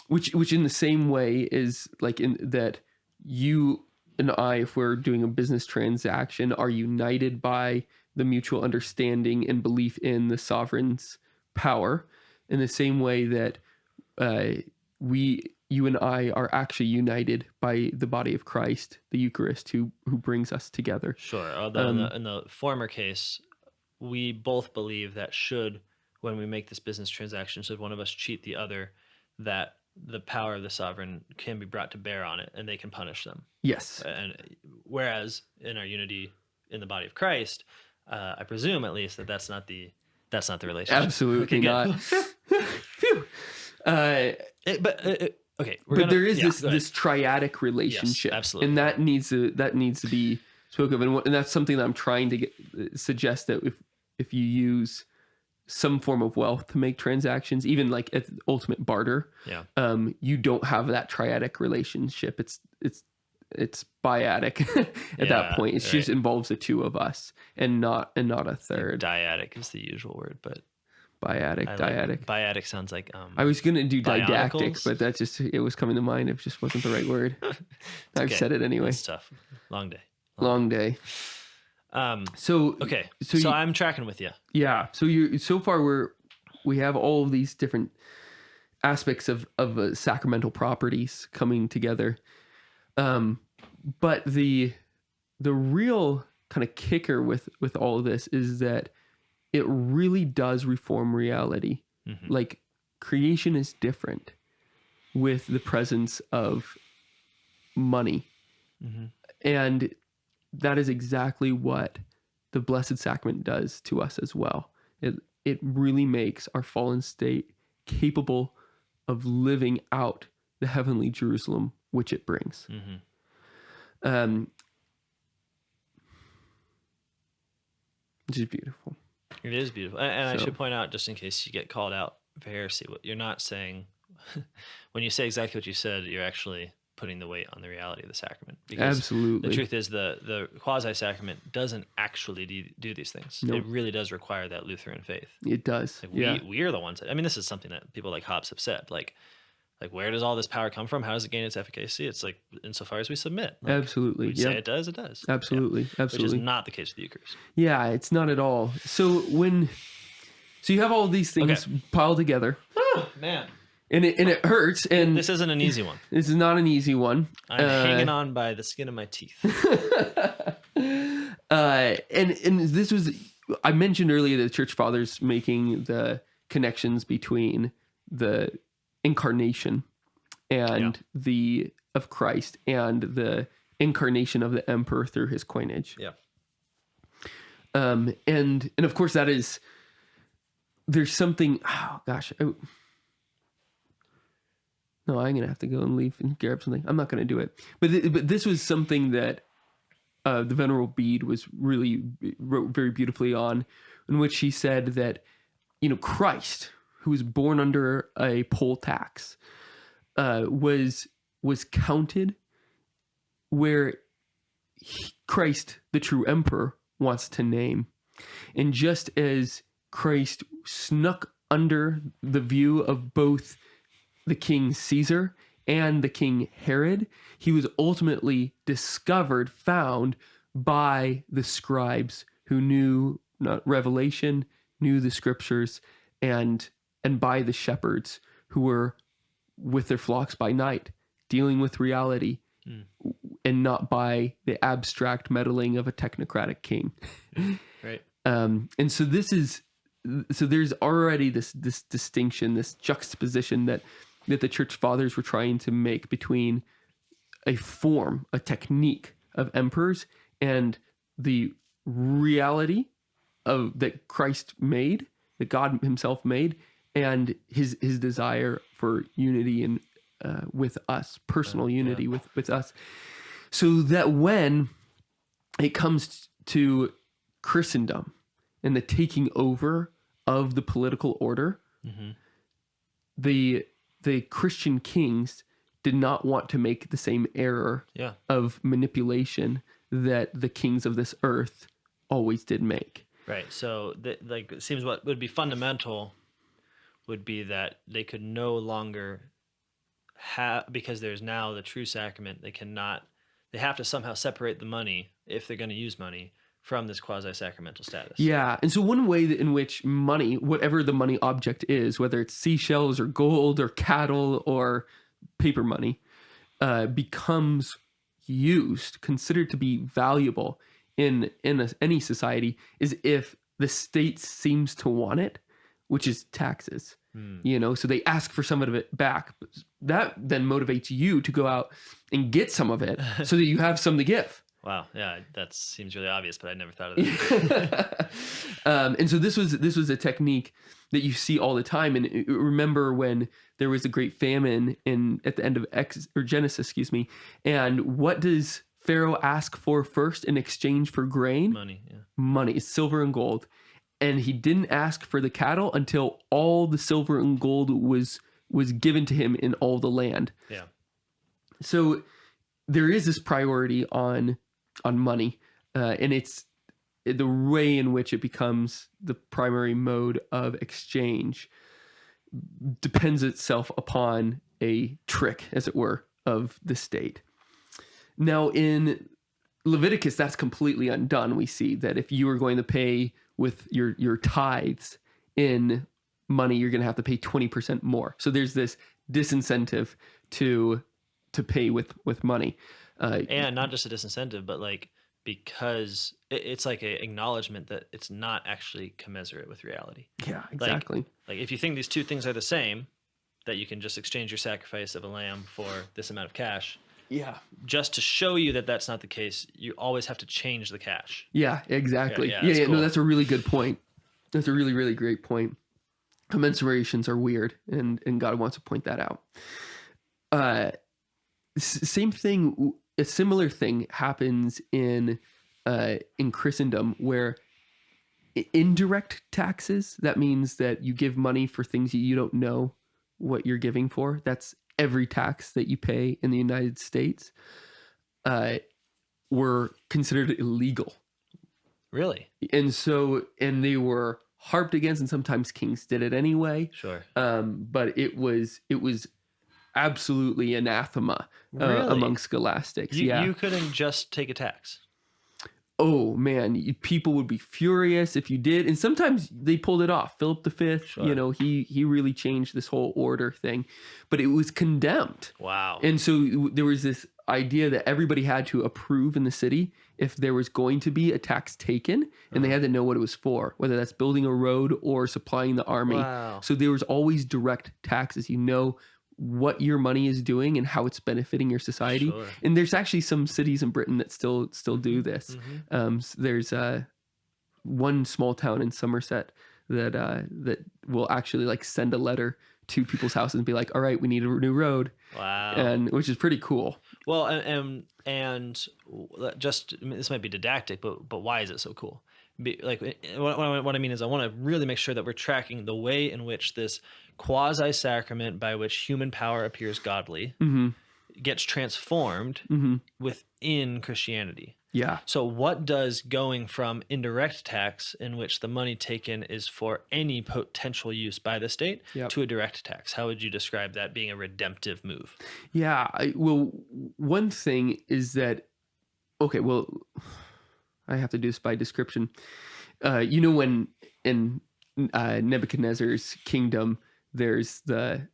which in the same way is like in that you and I, if we're doing a business transaction, are united by the mutual understanding and belief in the sovereign's power, in the same way that you and I are actually united by the body of Christ, the Eucharist, who brings us together. Sure. Although in the former case, we both believe that when we make this business transaction, should one of us cheat the other, that the power of the sovereign can be brought to bear on it, and they can punish them. Yes. And whereas in our unity in the body of Christ, I presume at least that's not the relationship. Absolutely not. Phew. Okay, but there is this triadic relationship, absolutely. and that needs to be spoken of, and that's something that I'm trying to suggest, that if you use some form of wealth to make transactions, even like at ultimate barter, you don't have that triadic relationship. It's biadic at that point. It just involves the two of us and not a third. Dyadic is the usual word, but Biadic, dyadic. Biadic sounds like I was gonna do didactic, bionicles? but it was coming to mind. It just wasn't the right word. I've said it anyway. It's tough. Long day. Long day. So I'm tracking with you. Yeah. So far we have all of these different aspects of sacramental properties coming together. But the real kind of kicker with all of this is that it really does reform reality. Like, creation is different with the presence of money. And that is exactly what the Blessed Sacrament does to us as well. It really makes our fallen state capable of living out the heavenly Jerusalem which it brings. Which is beautiful. It is beautiful. And I should point out, just in case you get called out for heresy, what you're not saying, when you say exactly what you said, you're actually putting the weight on the reality of the sacrament. Because absolutely. The truth is the quasi-sacrament doesn't actually do these things. Nope. It really does require that Lutheran faith. It does. Like we are the ones I mean, this is something that people like Hobbes have said. Like, where does all this power come from? How does it gain its efficacy? It's like, insofar as we submit. Like, absolutely. We say it does, it does. Absolutely. Absolutely. Which is not the case with the Eucharist. Yeah, it's not at all. So you have all these things piled together. Oh, man. And it hurts. And this isn't an easy one. This is not an easy one. I'm hanging on by the skin of my teeth. And this was, I mentioned earlier, the Church Fathers making the connections between the incarnation and of Christ and the incarnation of the emperor through his coinage. Yeah. And of course there's something, oh gosh. No, I'm going to have to go and leave and grab something. I'm not going to do it. But this was something that the Venerable Bede wrote very beautifully on, in which he said that, Christ, who was born under a poll tax, was counted where Christ, the true emperor, wants to name. And just as Christ snuck under the view of both the King Caesar and the King Herod, he was ultimately discovered, found by the scribes who knew revelation, knew the scriptures, and by the shepherds who were with their flocks by night, dealing with reality, and not by the abstract meddling of a technocratic king. Right. And so there's already this distinction, this juxtaposition that the church fathers were trying to make between a form, a technique of emperors and the reality of that Christ made, that God himself made, and his desire for unity and with us, personal unity with us. So that when it comes to Christendom and the taking over of the political order, the Christian kings did not want to make the same error of manipulation that the kings of this earth always did make. Right. So, it seems what would be fundamental would be that they could no longer have, because there's now the true sacrament, they have to somehow separate the money, if they're going to use money, from this quasi-sacramental status. Yeah. And so one way in which money, whatever the money object is, whether it's seashells or gold or cattle or paper money, becomes considered to be valuable in any society, is if the state seems to want it, which is taxes. So they ask for some of it back. That then motivates you to go out and get some of it so that you have some to give. Wow. Yeah, that seems really obvious, but I never thought of that. And so this was a technique that you see all the time. And remember when there was a great famine at the end of Genesis, and what does Pharaoh ask for first in exchange for grain? Money. Yeah. Money, silver and gold. And he didn't ask for the cattle until all the silver and gold was given to him in all the land. Yeah. So there is this priority on money, and it's the way in which it becomes the primary mode of exchange depends itself upon a trick, as it were, of the state. Now in Leviticus, that's completely undone. We see that if you are going to pay with your tithes in money, you're going to have to pay 20% more. So there's this disincentive to pay with money. And not just a disincentive, but because it's like an acknowledgement that it's not actually commensurate with reality. Yeah, exactly. Like if you think these two things are the same, that you can just exchange your sacrifice of a lamb for this amount of cash. Yeah. Just to show you that that's not the case, you always have to change the cash. Yeah, exactly. Yeah, cool. No, that's a really good point. That's a really, really great point. Commensurations are weird, and God wants to point that out. Same thing, a similar thing happens in Christendom, where indirect taxes, that means that you give money for things that you don't know what you're giving for. That's every tax that you pay in the United States, were considered illegal. Really? And they were harped against, and sometimes kings did it anyway. Sure. But it was absolutely anathema among scholastics. You couldn't just take a tax. Oh man, people would be furious if you did, and sometimes they pulled it off. Philip V, Sure. He really changed this whole order thing, but it was condemned. Wow. And so there was this idea that everybody had to approve in the city if there was going to be a tax taken, and they had to know what it was for, whether that's building a road or supplying the army. Wow. So there was always direct taxes. What your money is doing and how it's benefiting your society. Sure. And there's actually some cities in Britain that still do this. There's one small town in Somerset that will actually send a letter to people's houses and be like, all right, we need a new road. Wow. And which is pretty cool. Well, and just, this might be didactic, but why is it so cool? What I mean is I want to really make sure that we're tracking the way in which this quasi-sacrament, by which human power appears godly, gets transformed within Christianity. Yeah. So what does going from indirect tax, in which the money taken is for any potential use by the state, Yep. to a direct tax? How would you describe that being a redemptive move? Yeah. Well, one thing is that, okay, well, I have to do this by description. When in Nebuchadnezzar's kingdom, there's the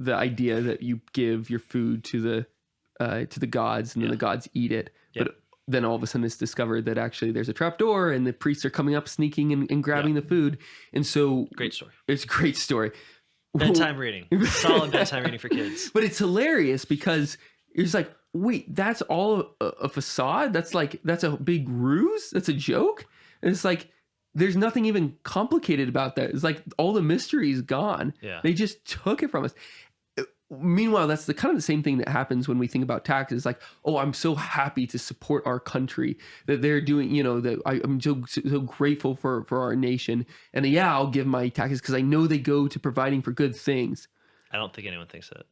idea that you give your food to the gods, and then the gods eat it. Yep. But then all of a sudden it's discovered that actually there's a trapdoor, and the priests are coming up, sneaking and grabbing the food. And so Great story. it's a great story. Bedtime reading. Solid bedtime reading for kids. But it's hilarious because it's like, wait, that's all a facade? That's a big ruse? That's a joke? And it's like, there's nothing even complicated about that. It's like all the mystery is gone. Yeah. They just took it from us. Meanwhile, that's the kind of the same thing that happens when we think about taxes. Like, oh, I'm so happy to support our country, that they're doing, that I'm so grateful for our nation. And yeah, I'll give my taxes because I know they go to providing for good things. I don't think anyone thinks that.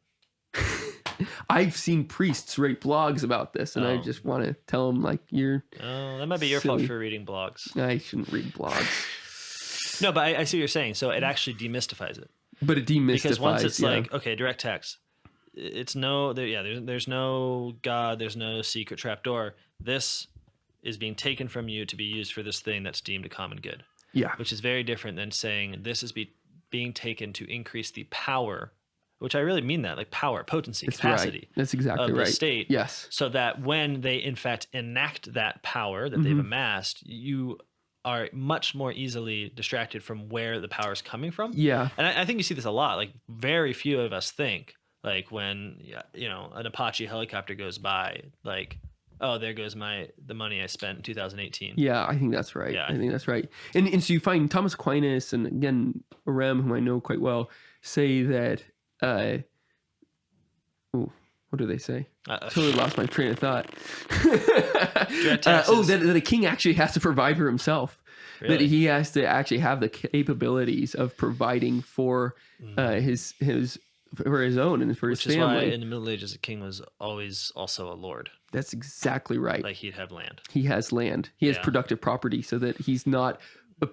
I've seen priests write blogs about this, and I just want to tell them, like, you're Oh, that might be your silly. fault for reading blogs. I shouldn't read blogs. No, but I see what you're saying. So it actually demystifies it. But it demystifies. Because once it's like, okay, direct tax, it's there's no God, there's no secret trapdoor. This is being taken from you to be used for this thing that's deemed a common good. Yeah. Which is very different than saying this is being taken to increase the power, which I really mean that, like power, potency, That's capacity. Right. That's exactly of right. the state. Yes. So that when they in fact enact that power that they've amassed, you are much more easily distracted from where the power is coming from. Yeah. And I think you see this a lot. Like very few of us think, like when an Apache helicopter goes by, like, oh, there goes the money I spent in 2018. Yeah, I think that's right. Yeah, I think that's right. And so you find Thomas Aquinas and again Rem, whom I know quite well, say that. What do they say? Totally lost my train of thought. That a king actually has to provide for himself. Really? That he has to actually have the capabilities of providing for his for his own and for Which his is family. why in the Middle Ages a king was always also a lord. That's exactly right. Like he'd have land. He has land. He has Yeah. productive property, so that he's not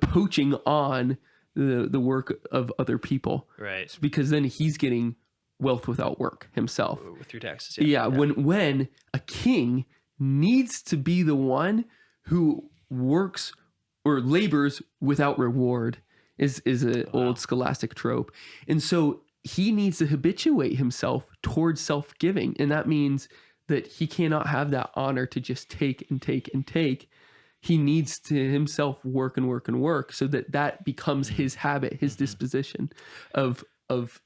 poaching on the work of other people. Right. Because then he's getting wealth without work himself. Through taxes. Yeah. When a king needs to be the one who works or labors without reward is an old scholastic trope. And so he needs to habituate himself towards self-giving. And that means that he cannot have that honor to just take and take and take. He needs to himself work and work and work so that becomes his habit, his disposition of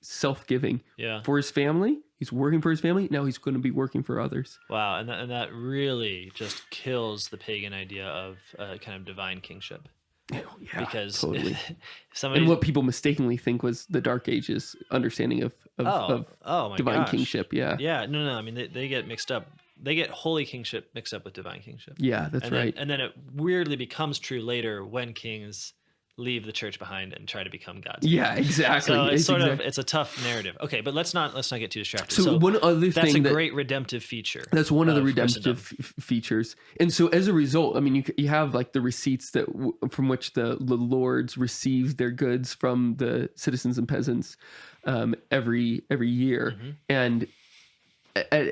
self-giving for his family. He's working for his family. Now he's going to be working for others. Wow. And that really just kills the pagan idea of kind of divine kingship. Oh, yeah, Because totally. if somebody, And what people mistakenly think was the Dark Ages understanding of my divine gosh. kingship. Yeah. Yeah. No. I mean, they get mixed up. They get holy kingship mixed up with divine kingship. Yeah, that's right. And then it weirdly becomes true later when kings leave the church behind and try to become gods. Yeah, exactly. So it's it's a tough narrative. Okay, but let's not get too distracted. So one other that's thing a great redemptive feature. That's one of the redemptive Christendom. features. And so as a result, I mean, you have like the receipts that from which the lords receive their goods from the citizens and peasants every year. Mm-hmm. And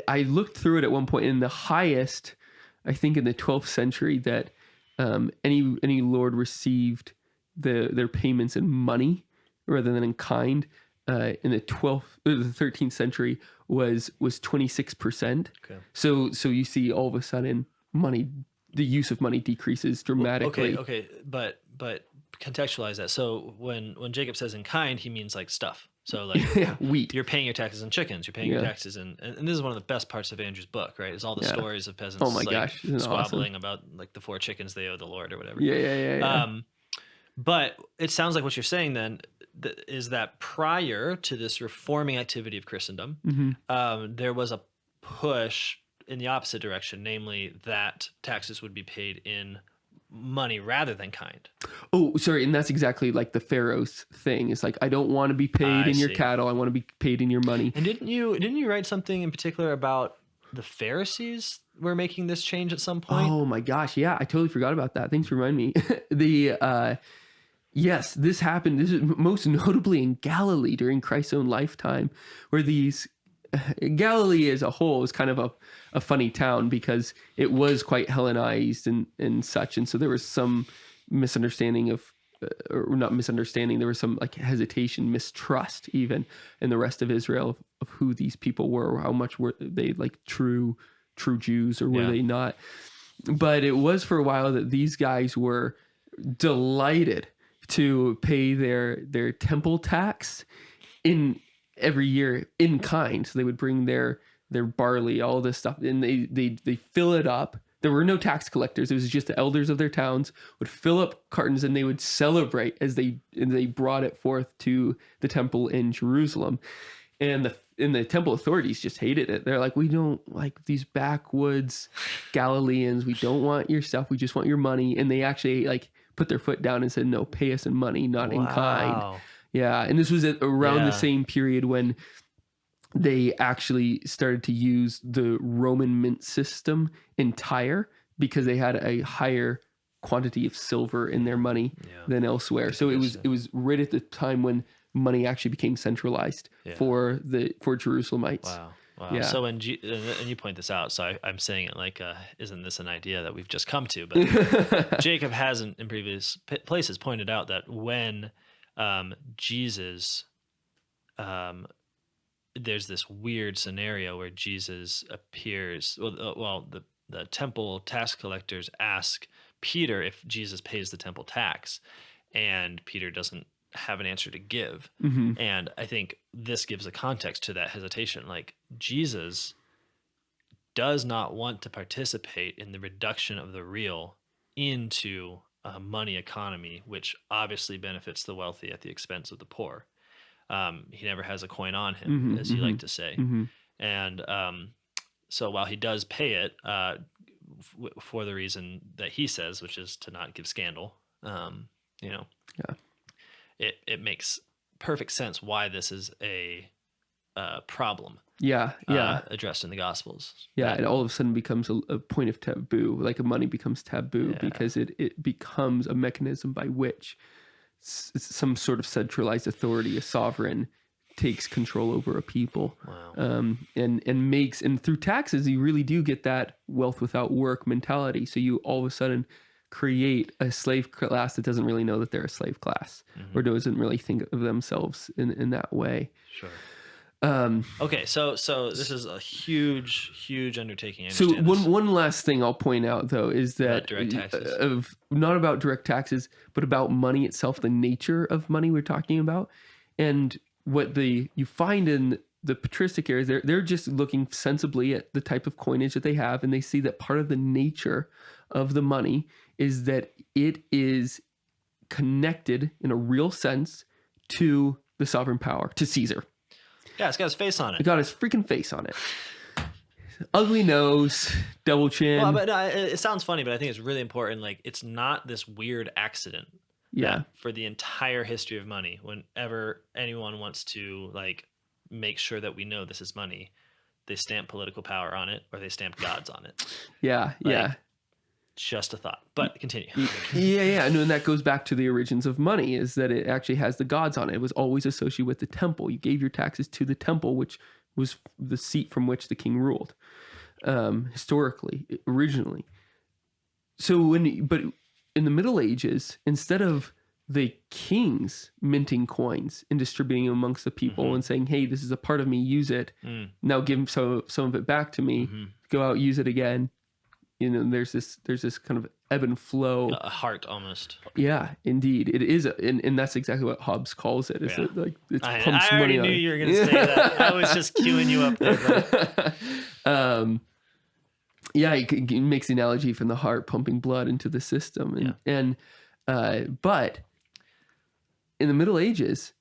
I looked through it at one point, and the highest, I think in the 12th century, that any lord received their payments in money rather than in kind. In the 13th century was 26%. Okay. So you see all of a sudden the use of money decreases dramatically. Okay, but contextualize that. So when Jacob says in kind, he means like stuff. So like Yeah, wheat. You're paying your taxes in chickens. You're paying your taxes in, and this is one of the the best parts of Andrew's book, right? Is all the stories of peasants. Oh my gosh, isn't it squabbling about like the 4 chickens they owe the Lord or whatever. Yeah. But it sounds like what you're saying then is that prior to this reforming activity of Christendom, there was a push in the opposite direction, namely that taxes would be paid in money rather than kind. Oh, sorry, and that's exactly like the Pharaoh's thing. It's like, I don't want to be paid in your cattle. I want to be paid in your money. And didn't you write something in particular about the Pharisees were making this change at some point. Oh my gosh, yeah, I totally forgot about that. Thanks for reminding me. Yes, this happened. This is most notably in Galilee during Christ's own lifetime, where these Galilee as a whole is kind of a funny town because it was quite Hellenized and such, and so there was some misunderstanding of, or not misunderstanding. There was some like hesitation, mistrust, even in the rest of Israel of who these people were, or how much were they like true Jews, or were they not? But it was for a while that these guys were delighted to pay their temple tax in every year in kind. So they would bring their barley, all this stuff, and they fill it up. There were no tax collectors. It was just the elders of their towns would fill up cartons, and they would celebrate as they brought it forth to the temple in Jerusalem. And the temple authorities just hated it. They're like, we don't like these backwoods Galileans. We don't want your stuff. We just want your money. And they actually like put their foot down and said, no, pay us in money, not in kind. Yeah. And this was around the same period when they actually started to use the Roman mint system in Tyre because they had a higher quantity of silver in their money than elsewhere. So it was right at the time when money actually became centralized for Jerusalemites. Wow. Yeah. So and you point this out, so I'm saying it like, isn't this an idea that we've just come to? But Jacob hasn't in previous places pointed out that when Jesus, there's this weird scenario where Jesus appears. Well, the temple tax collectors ask Peter if Jesus pays the temple tax, and Peter doesn't have an answer to give. And I think this gives a context to that hesitation. Like, Jesus does not want to participate in the reduction of the real into a money economy, which obviously benefits the wealthy at the expense of the poor. He never has a coin on him, as you like to say. And so while he does pay it for the reason that he says, which is to not give scandal, it makes perfect sense why this is a problem. Addressed in the Gospels. It all of a sudden becomes a point of taboo, like money becomes taboo because it becomes a mechanism by which some sort of centralized authority, a sovereign, takes control over a people. And makes, and through taxes, you really do get that wealth without work mentality. So you all of a sudden create a slave class that doesn't really know that they're a slave class, or doesn't really think of themselves in that way. Sure. Okay, so this is a huge undertaking. So one last thing I'll point out though is that direct taxes. Not about direct taxes, but about money itself, the nature of money we're talking about, and what you find in the patristic areas. They're just looking sensibly at the type of coinage that they have, and they see that part of the nature of the money is that it is connected in a real sense to the sovereign power, to Caesar. Yeah, it's got his face on it. It got his freaking face on it. Ugly nose, double chin. Well, but it sounds funny, but I think it's really important. Like, it's not this weird accident. Yeah. For the entire history of money, whenever anyone wants to like make sure that we know this is money, they stamp political power on it, or they stamp gods on it. Yeah. Just a thought, but continue. Yeah. No, and that goes back to the origins of money, is that it actually has the gods on it. It was always associated with the temple. You gave your taxes to the temple, which was the seat from which the king ruled, historically, originally. So but in the Middle Ages, instead of the kings minting coins and distributing them amongst the people and saying, hey, this is a part of me, use it. Now give some of it back to me. Go out, use it again. There's this kind of ebb and flow. A heart almost. Yeah, indeed. It is. And that's exactly what Hobbes calls it. Is it like it's pumps I already money knew on. you were going to say that. I was just queuing you up there. But... it makes the analogy from the heart pumping blood into the system. But in the Middle Ages,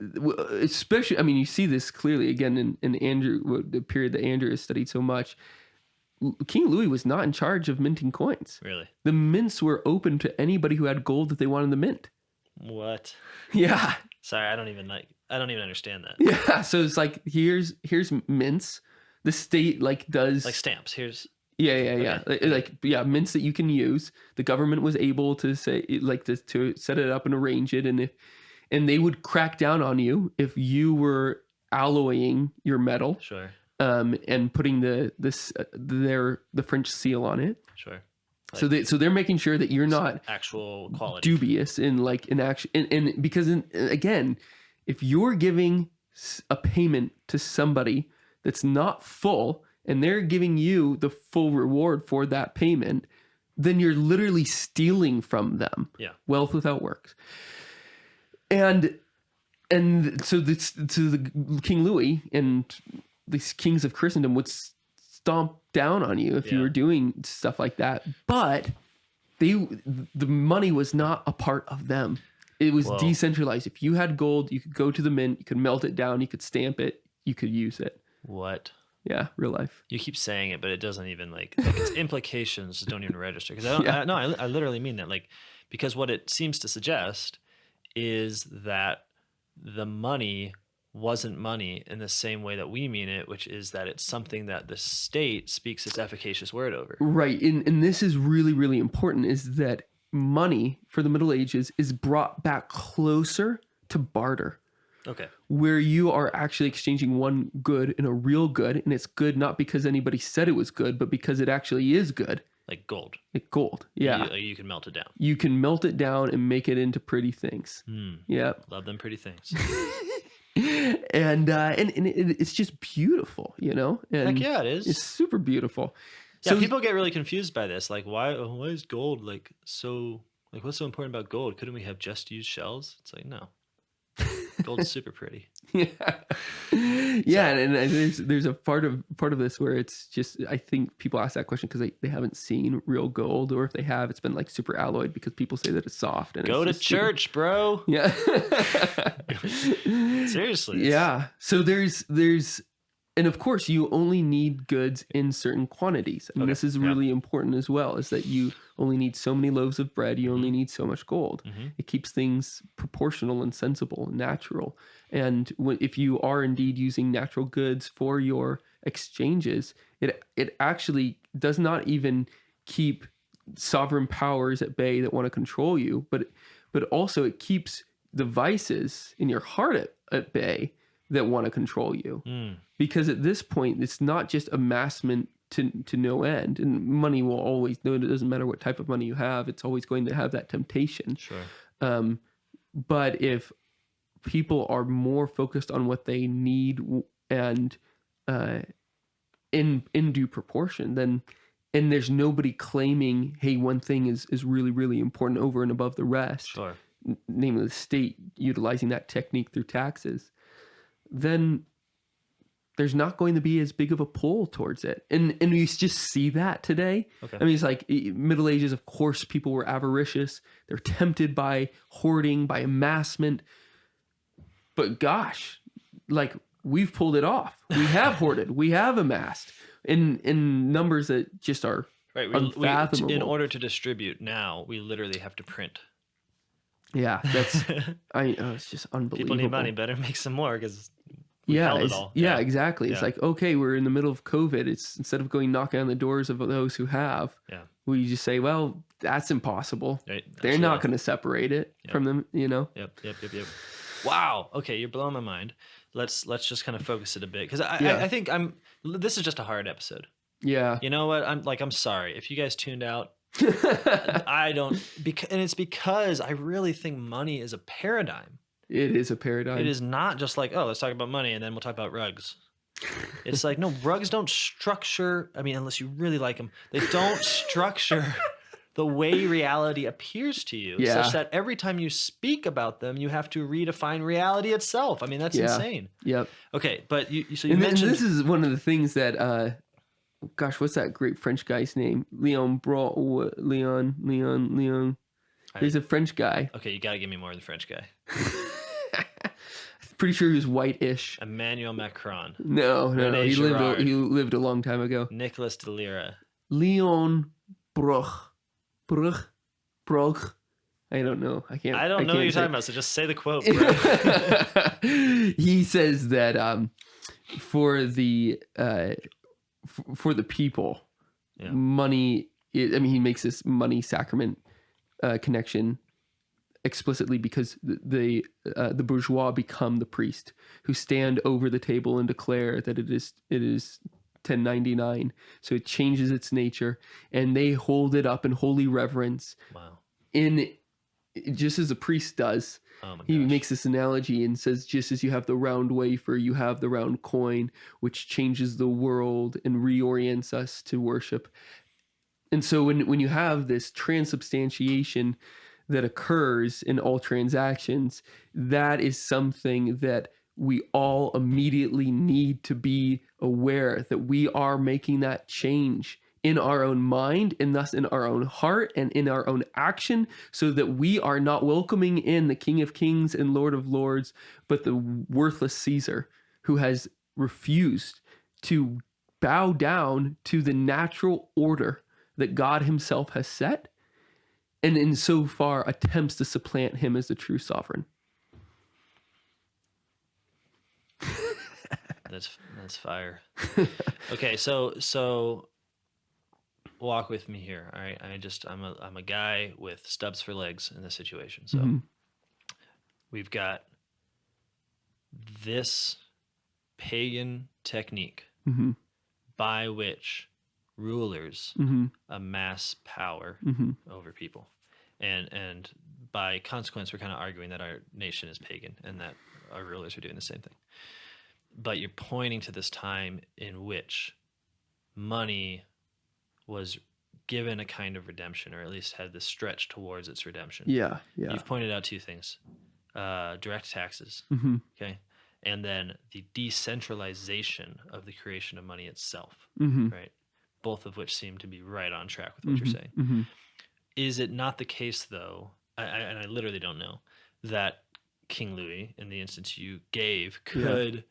especially, I mean, you see this clearly again in Andrew, the period that Andrew has studied so much. King Louis was not in charge of minting coins. Really? The mints were open to anybody who had gold that they wanted to mint. What? Yeah. Sorry, I don't even understand that. Yeah. So it's like, here's mints. The state like does Like stamps. Here's yeah. Like mints that you can use. The government was able to say like to set it up and arrange it, and they would crack down on you if you were alloying your metal. sure, And putting the French seal on it. sure. So they're making sure that you're not Actual quality. dubious in action, and because again, if you're giving a payment to somebody that's not full and they're giving you the full reward for that payment, then you're literally stealing from them. Yeah. Wealth without works. And so the King Louis and these kings of Christendom would stomp down on you if you were doing stuff like that. But the money was not a part of them. It was decentralized. If you had gold, you could go to the mint, you could melt it down, you could stamp it, you could use it. What? Yeah, real life. You keep saying it, but it doesn't even like its implications don't even register. Because I literally mean that. Like, because what it seems to suggest is that the money wasn't money in the same way that we mean it, which is that it's something that the state speaks its efficacious word over. Right. And this is really, really important, is that money for the Middle Ages is brought back closer to barter. Okay. Where you are actually exchanging one good in a real good, and it's good not because anybody said it was good, but because it actually is good. Like gold. Like gold. Yeah. You can melt it down. You can melt it down and make it into pretty things. Yeah. Love them pretty things. and it's just beautiful, you know? And heck yeah, it is. It's super beautiful. Yeah, so people get really confused by this. Like, why is gold like so, like, what's so important about gold? Couldn't we have just used shells? It's like, no. Gold's super pretty. Yeah. And there's a part of this where it's just, I think people ask that question because they haven't seen real gold, or if they have, it's been like super alloyed because people say that it's soft. And go to church, bro. Yeah. Seriously. Yeah. So there's and of course you only need goods in certain quantities. And this is really important as well, is that you only need so many loaves of bread. You only need so much gold. It keeps things proportional and sensible and natural. And if you are indeed using natural goods for your exchanges, it actually does not even keep sovereign powers at bay that want to control you, but also it keeps the vices in your heart at bay that want to control you. Because at this point, it's not just amassment to no end. And money will always, it doesn't matter what type of money you have, it's always going to have that temptation. Sure. But if people are more focused on what they need and in due proportion, then, and there's nobody claiming, hey, one thing is really, really important over and above the rest, Sure. namely the state utilizing that technique through taxes, then there's not going to be as big of a pull towards it. And you just see that today. Okay. I mean, it's like Middle Ages, of course, people were avaricious. They're tempted by hoarding, by amassment. But gosh, like, we've pulled it off. We have hoarded. We have amassed in numbers that just are unfathomable. In order to distribute now, we literally have to print. Yeah, that's it's just unbelievable. People need money, better make some more because exactly. Yeah. It's like, okay, we're in the middle of COVID. It's instead of going knocking on the doors of those who have, we just say, well, that's impossible. Right. They're not going to separate it from them, you know? Yep. Wow. Okay, you're blowing my mind. Let's just kind of focus it a bit because I think this is just a hard episode. Yeah. You know what? I'm sorry if you guys tuned out. I don't, and it's because I really think money is a paradigm. It is a paradigm. It is not just like, oh, let's talk about money and then we'll talk about rugs. It's like, no, rugs don't structure. I mean, unless you really like them, they don't structure the way reality appears to you, such that every time you speak about them, you have to redefine reality itself. I mean, that's insane. Yep. Okay, but you mentioned, and this is one of the things that. Gosh, what's that great French guy's name? Leon. He's a French guy. Okay, you got to give me more of the French guy. Pretty sure he was white-ish. Emmanuel Macron. No. He lived a long time ago. Nicolas de Lyra. Leon Bruch. I don't know. I don't know what you're talking about, so just say the quote, bro. He says that for the for the people, Yeah. money. I mean, he makes this money sacrament connection explicitly because the bourgeois become the priest who stand over the table and declare that it is 1099. So it changes its nature, and they hold it up in holy reverence. Wow. In just as a priest does. Oh my He gosh. makes this analogy and says, just as you have the round wafer, you have the round coin, which changes the world and reorients us to worship. And so when you have this transubstantiation that occurs in all transactions, that is something that we all immediately need to be aware that we are making that change in our own mind and thus in our own heart and in our own action, so that we are not welcoming in the King of Kings and Lord of Lords, but the worthless Caesar who has refused to bow down to the natural order that God himself has set, and in so far attempts to supplant him as the true sovereign. That's fire. Okay, so walk with me here. All right, I'm a guy with stubs for legs in this situation. So we've got this pagan technique by which rulers amass power over people, and by consequence, we're kind of arguing that our nation is pagan and that our rulers are doing the same thing. But you're pointing to this time in which money was given a kind of redemption, or at least had this stretch towards its redemption. Yeah. You've pointed out two things: direct taxes, okay, and then the decentralization of the creation of money itself, right? Both of which seem to be right on track with what you're saying. Is it not the case, though, and I literally don't know, that King Louis, in the instance you gave, could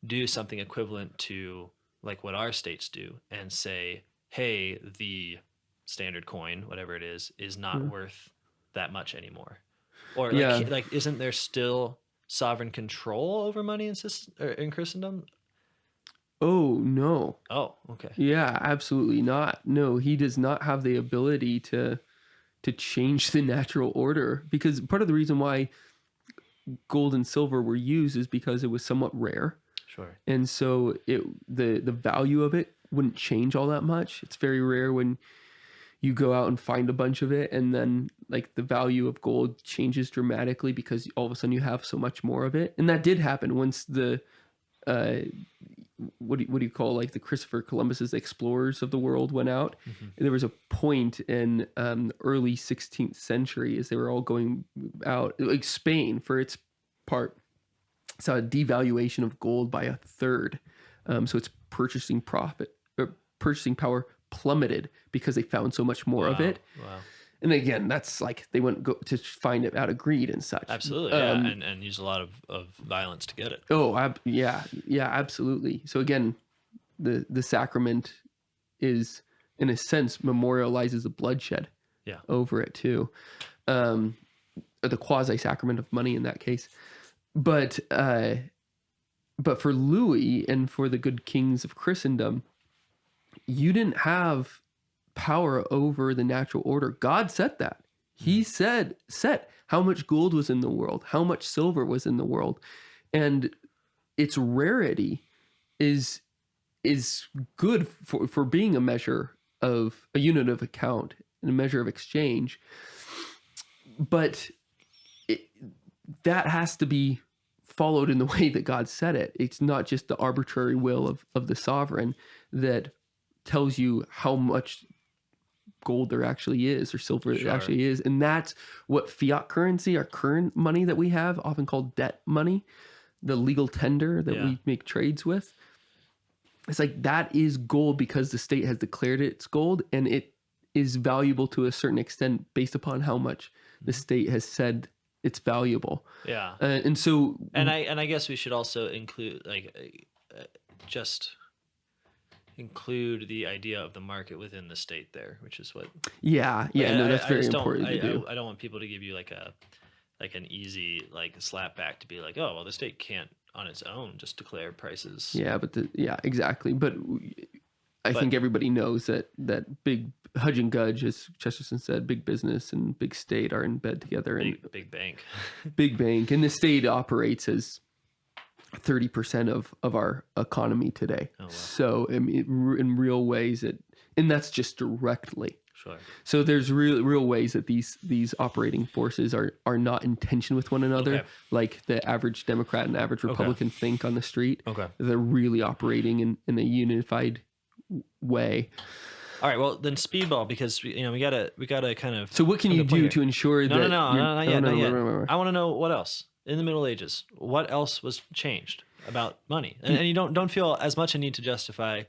do something equivalent to like what our states do and say, hey, the standard coin, whatever it is not worth that much anymore? Or like isn't there still sovereign control over money in Christendom? Oh, no. Oh, okay. Yeah, absolutely not. No, he does not have the ability to change the natural order, because part of the reason why gold and silver were used is because it was somewhat rare. Sure. And so the value of it wouldn't change all that much. It's very rare when you go out and find a bunch of it, and then like the value of gold changes dramatically because all of a sudden you have so much more of it. And that did happen once the what do you call, like, the Christopher Columbus's explorers of the world went out. There was a point in early 16th century as they were all going out, like Spain for its part, saw a devaluation of gold by a third. So its purchasing power plummeted because they found so much more of it. Wow. And again, that's like they wouldn't go to find it out of greed and such. Absolutely, yeah, and use a lot of violence to get it. Oh, yeah, absolutely. So again, the sacrament is, in a sense, memorializes the bloodshed over it too. Or the quasi-sacrament of money in that case. But for Louis and for the good kings of Christendom, you didn't have power over the natural order. God set that. He set how much gold was in the world, how much silver was in the world, and its rarity is good for being a measure of a unit of account and a measure of exchange. But that has to be followed in the way that God said it. It's not just the arbitrary will of the sovereign that tells you how much gold there actually is or silver there actually is. And that's what fiat currency, our current money that we have, often called debt money, the legal tender that we make trades with. It's like that is gold because the state has declared it's gold, and it is valuable to a certain extent based upon how much the state has said it's valuable. Yeah. And so and I guess we should also include include the idea of the market within the state there, which is what. That's very important to do. I don't want people to give you like an easy like slap back to be like, oh well, the state can't on its own just declare prices. Yeah, but exactly. But I think everybody knows that big Hudge and Gudge, as Chesterton said, big business and big state are in bed together, and Big bank. big bank, and the state operates as 30% of our economy today. Oh, wow. So I mean, in real ways, and that's just directly. Sure. So there's real ways that these operating forces are not in tension with one another, Okay. like the average Democrat and average Republican think on the street. Okay. They're really operating in a unified way. All right. Well, then speedball, because we gotta kind of. So what can you do to ensure No, that? not yet. Not yet. No. I want to know what else in the Middle Ages. What else was changed about money? And you don't feel as much a need to justify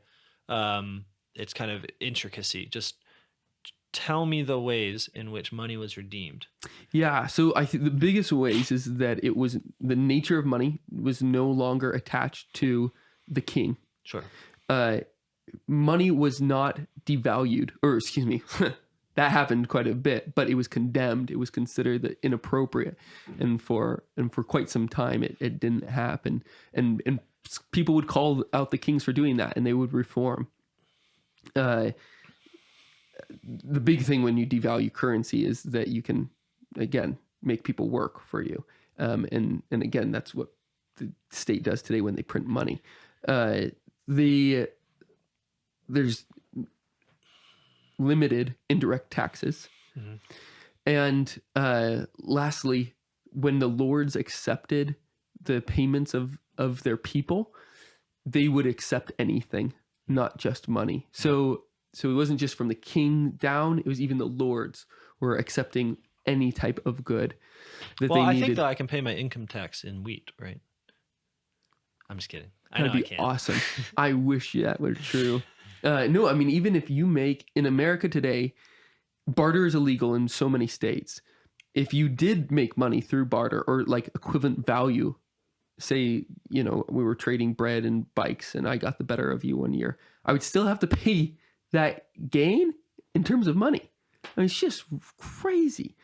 its kind of intricacy. Just tell me the ways in which money was redeemed. Yeah. So I think the biggest ways is that it was the nature of money was no longer attached to the king. Sure. Money was not devalued, or excuse me, that happened quite a bit, but it was condemned. It was considered inappropriate, and for quite some time it didn't happen. And people would call out the kings for doing that, and they would reform. The big thing when you devalue currency is that you can again make people work for you, and again that's what the state does today when they print money. There's limited indirect taxes. Mm-hmm. And lastly, when the lords accepted the payments of their people, they would accept anything, not just money. So it wasn't just from the king down, it was even the lords were accepting any type of good that they needed. I think that I can pay my income tax in wheat, right? I'm just kidding. That'd be awesome. I wish that were true. No, I mean, even if you make in America today, barter is illegal in so many states. If you did make money through barter or like equivalent value, say, we were trading bread and bikes and I got the better of you one year, I would still have to pay that gain in terms of money. I mean, it's just crazy.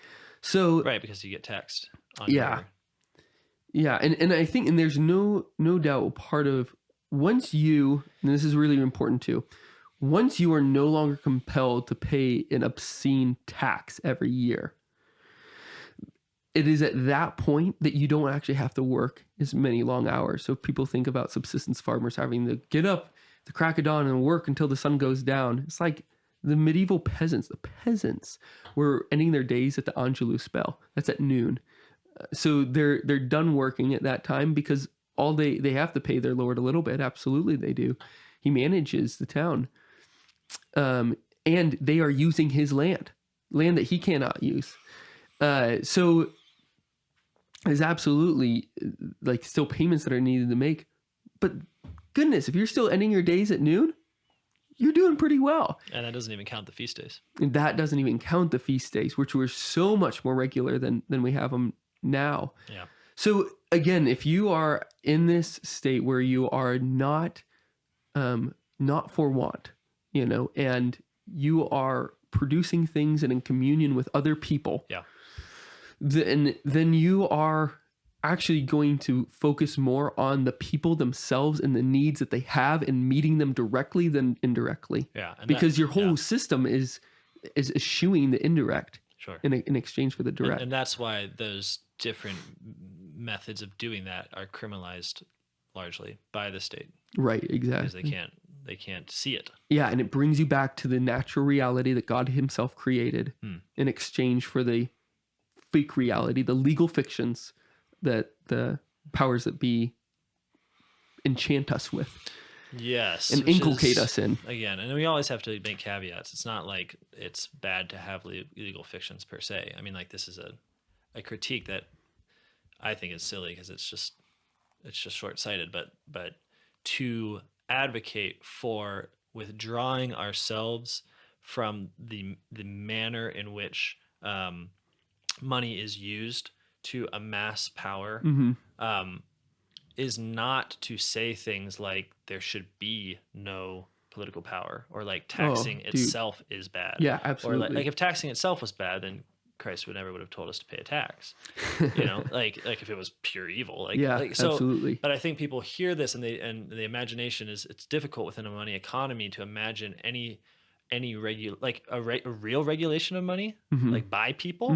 So right, because you get taxed on Yeah, and I think, and there's no doubt part of once you, and this is really important too, once you are no longer compelled to pay an obscene tax every year, it is at that point that you don't actually have to work as many long hours. So people think about subsistence farmers having to get up the crack of dawn and work until the sun goes down. It's like the medieval peasants. The peasants were ending their days at the Angelus bell. That's at noon. So they're done working at that time because all they have to pay their lord a little bit. Absolutely, they do. He manages the town, and they are using his land that he cannot use. So there's absolutely like still payments that are needed to make. But goodness, if you're still ending your days at noon, you're doing pretty well. And that doesn't even count the feast days. And that doesn't even count the feast days, which were so much more regular than we have them now. Yeah. So again, if you are in this state where you are not for want, and you are producing things and in communion with other people, yeah, then you are actually going to focus more on the people themselves and the needs that they have and meeting them directly than indirectly. Yeah, because your whole system is eschewing the indirect. Sure. In exchange for the direct. And that's why those different methods of doing that are criminalized largely by the state. Right, exactly. Because they can't see it. Yeah, and it brings you back to the natural reality that God himself created in exchange for the fake reality, the legal fictions that the powers that be enchant us with. Yes. And inculcate us in. Again, and we always have to make caveats. It's not like it's bad to have legal fictions per se. I mean, like this is a critique that I think is silly because it's just short-sighted. But to advocate for withdrawing ourselves from the manner in which money is used to amass power, is not to say things like there should be no political power or like taxing itself is bad. Yeah, absolutely. Or like if taxing itself was bad, then Christ would have told us to pay a tax. Like if it was pure evil. Absolutely. But I think people hear this and the imagination it's difficult within a money economy to imagine any a real regulation of money, like by people,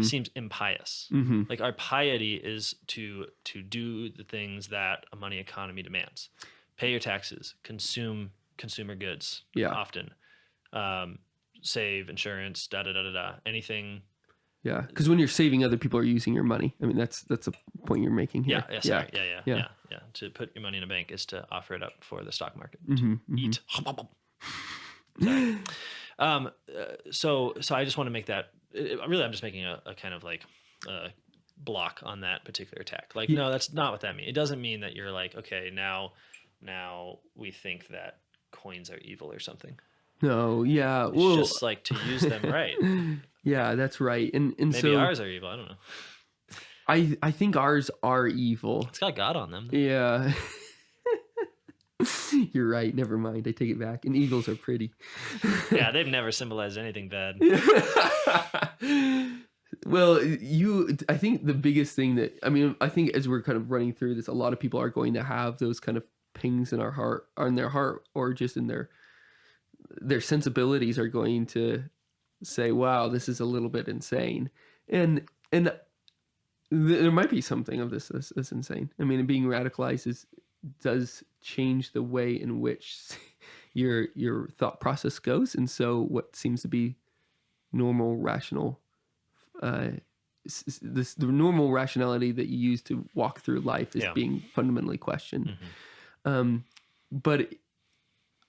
seems impious. Like our piety is to do the things that a money economy demands. Pay your taxes, consume consumer goods often, save insurance, anything. Yeah, because when you're saving, other people are using your money. I mean, that's a point you're making here. Yeah. To put your money in a bank is to offer it up for the stock market to eat. So I just want to make that. Really, I'm just making a kind of like block on that particular attack. Like, no, that's not what that means. It doesn't mean that you're like, okay, now we think that coins are evil or something. No, yeah. It's just like to use them right. Yeah, that's right. And maybe so ours are evil. I don't know. I think ours are evil. It's got God on them. Yeah. You're right. Never mind. I take it back. And eagles are pretty. Yeah, they've never symbolized anything bad. Well, I think the biggest thing I think as we're kind of running through this, a lot of people are going to have those kind of pings in their heart, or just in their sensibilities are going to say, wow, this is a little bit insane. And there might be something of this that's insane. I mean, being radicalized does change the way in which your thought process goes. And so what seems to be normal, rational, the normal rationality that you use to walk through life is being fundamentally questioned. But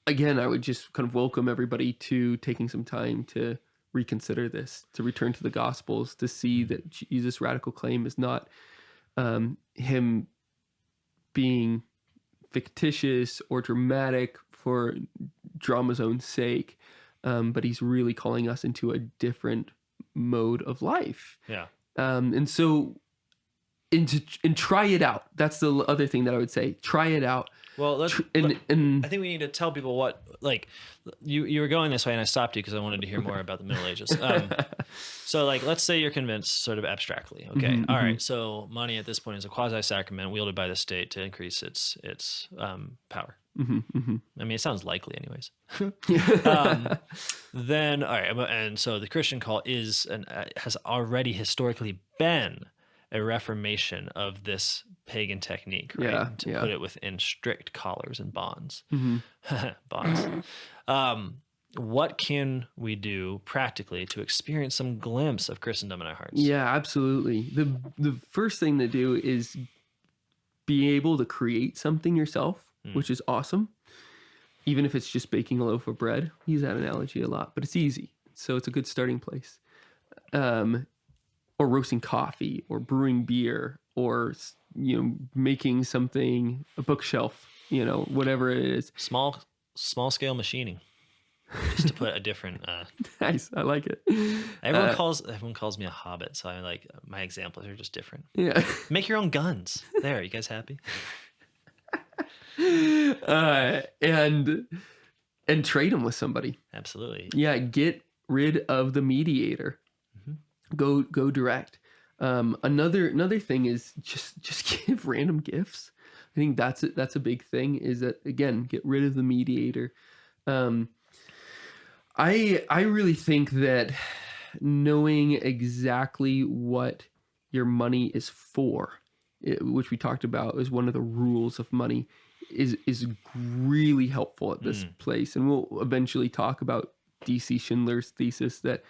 again, I would just kind of welcome everybody to taking some time to reconsider this, to return to the Gospels, to see that Jesus' radical claim is not him being fictitious or dramatic for drama's own sake, but he's really calling us into a different mode of life. Yeah. And try it out. That's the other thing that I would say. Try it out. Well, I think we need to tell people what, like, you were going this way and I stopped you because I wanted to hear more about the Middle Ages. So, like, let's say you're convinced sort of abstractly. Okay. All right. So money at this point is a quasi-sacrament wielded by the state to increase its power. I mean, it sounds likely anyways. Then, all right. And so the Christian call is has already historically been a reformation of this pagan technique, right? To put it within strict collars and bonds. Bonds. What can we do practically to experience some glimpse of Christendom in our hearts? Yeah, absolutely. The first thing to do is be able to create something yourself, which is awesome. Even if it's just baking a loaf of bread. I use that analogy a lot, but it's easy. So it's a good starting place. Or roasting coffee, or brewing beer, or making something, a bookshelf, whatever it is. Small scale machining, just to put a different. Nice, I like it. Everyone calls me a hobbit, so I like my examples are just different. Yeah. Make your own guns. There, you guys happy? And trade them with somebody. Absolutely. Yeah, get rid of the mediator. Go direct. Another thing is just give random gifts. I think that's a big thing, is that, again, get rid of the mediator. I really think that knowing exactly what your money is for, which we talked about is one of the rules of money, is really helpful at this place. And we'll eventually talk about D.C. Schindler's thesis that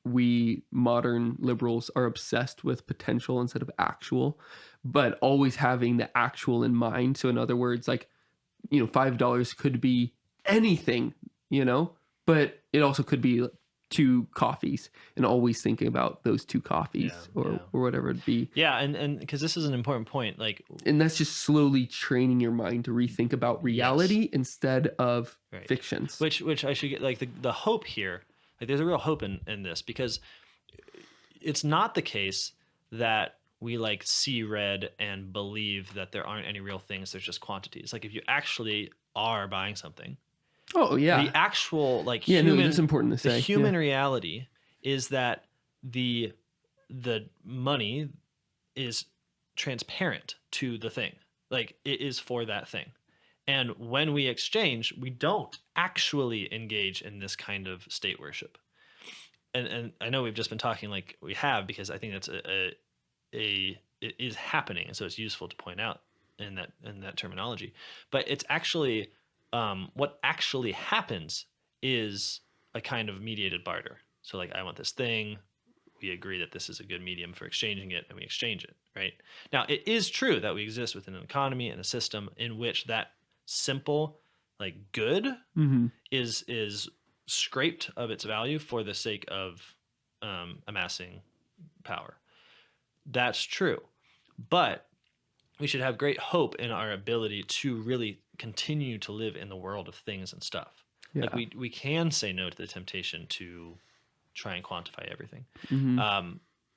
we modern liberals are obsessed with potential instead of actual, but always having the actual in mind. So in other words, like, $5 could be anything, but it also could be 2 coffees, and always thinking about those 2 coffees or whatever it be. Yeah. And because this is an important point, like, and that's just slowly training your mind to rethink about reality instead of fictions. Which I should get, like, the hope here. Like, there's a real hope in this, because it's not the case that we like see red and believe that there aren't any real things. There's just quantities. Like, if you actually are buying something, the actual, like, human, no, it's important to say. The human reality is that the money is transparent to the thing. Like, it is for that thing. And when we exchange, we don't actually engage in this kind of state worship. And I know we've just been talking like we have, because I think that's it is happening, and so it's useful to point out in that terminology. But it's actually what actually happens is a kind of mediated barter. So like, I want this thing, we agree that this is a good medium for exchanging it, and we exchange it, right? Now, it is true that we exist within an economy and a system in which that simple, like, good is scraped of its value for the sake of amassing power. That's true. But we should have great hope in our ability to really continue to live in the world of things and stuff. Yeah. Like, we can say no to the temptation to try and quantify everything.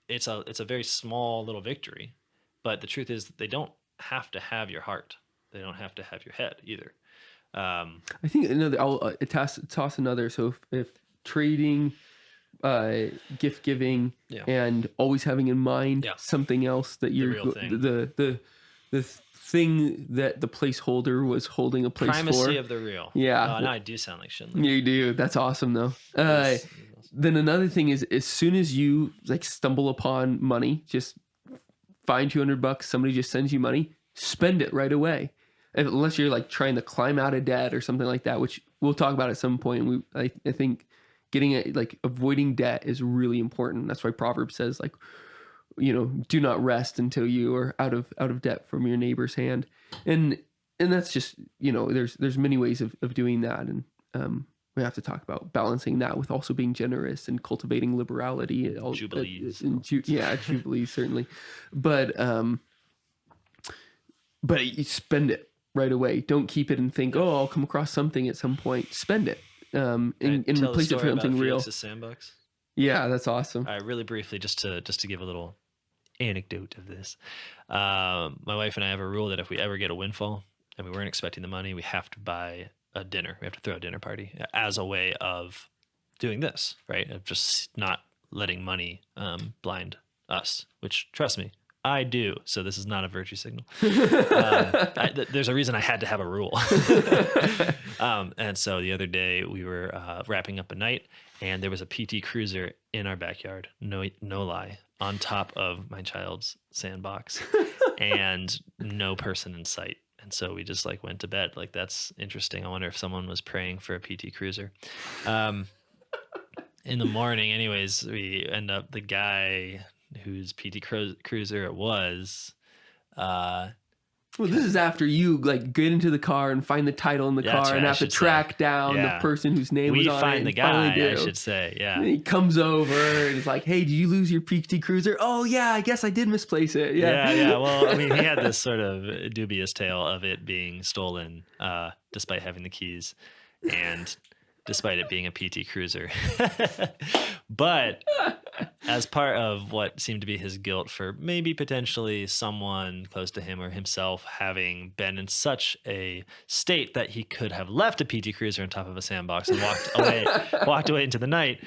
It's a very small little victory, but the truth is that they don't have to have your heart. They don't have to have your head either. I think another. I'll toss another. So if trading, gift giving, and always having in mind something else that you're real thing. the thing that the placeholder was holding a place Primacy for. of the real. Yeah. Now I do sound like Schindler. You do. That's awesome though. That's awesome. Then another thing is, as soon as you like stumble upon money, just find $200, somebody just sends you money, spend it right away. Unless you're like trying to climb out of debt or something like that, which we'll talk about at some point. I think getting it, like avoiding debt, is really important. That's why Proverbs says, like, do not rest until you are out of debt from your neighbor's hand. And that's just, there's many ways of doing that. And we have to talk about balancing that with also being generous and cultivating liberality. Jubilees. Jubilees, certainly. But you spend it right away. Don't keep it and think, I'll come across something at some point. Spend it and replace it for something real. Felix's sandbox. Yeah, that's awesome. Really briefly, just to give a little anecdote of this. My wife and I have a rule that if we ever get a windfall and we weren't expecting the money, we have to buy a dinner. We have to throw a dinner party as a way of doing this, right? Of just not letting money blind us, which, trust me, I do. So this is not a virtue signal. There's a reason I had to have a rule. And so the other day we were wrapping up a night, and there was a PT Cruiser in our backyard. No lie, on top of my child's sandbox, and no person in sight. And so we just like went to bed. Like, that's interesting. I wonder if someone was praying for a PT Cruiser. In the morning, anyways, we end up, the guy whose PT Cruiser it was. Well, this is after you like get into the car and find the title in the car right, and have to track down the person whose name was on it. We find the guy, I should say. Yeah. And he comes over and he's like, "Hey, did you lose your PT Cruiser?" "Oh yeah, I guess I did misplace it." Yeah. Well, I mean, he had this sort of dubious tale of it being stolen, despite having the keys, and despite it being a PT Cruiser. But as part of what seemed to be his guilt for maybe potentially someone close to him or himself having been in such a state that he could have left a PT Cruiser on top of a sandbox and walked away into the night,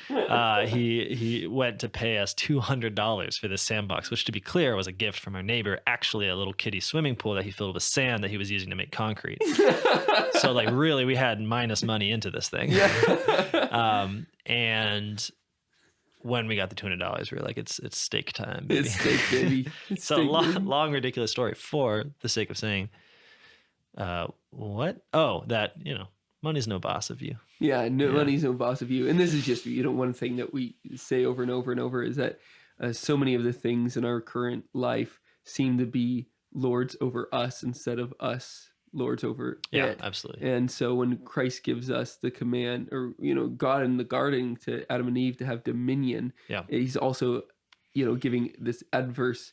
he went to pay us $200 for this sandbox, which, to be clear, was a gift from our neighbor, actually a little kiddie swimming pool that he filled with sand that he was using to make concrete. So like, really, we had minus money into this thing. And when we got the $200, we were like, it's steak time, baby. It's steak, baby. So long, ridiculous story for the sake of saying, what? Oh, that, money's no boss of you. Yeah, money's no boss of you. And this is just, one thing that we say over and over and over is that so many of the things in our current life seem to be lords over us instead of us lords over it. Absolutely. And so when Christ gives us the command, or God in the garden to Adam and Eve to have dominion, he's also giving this adverse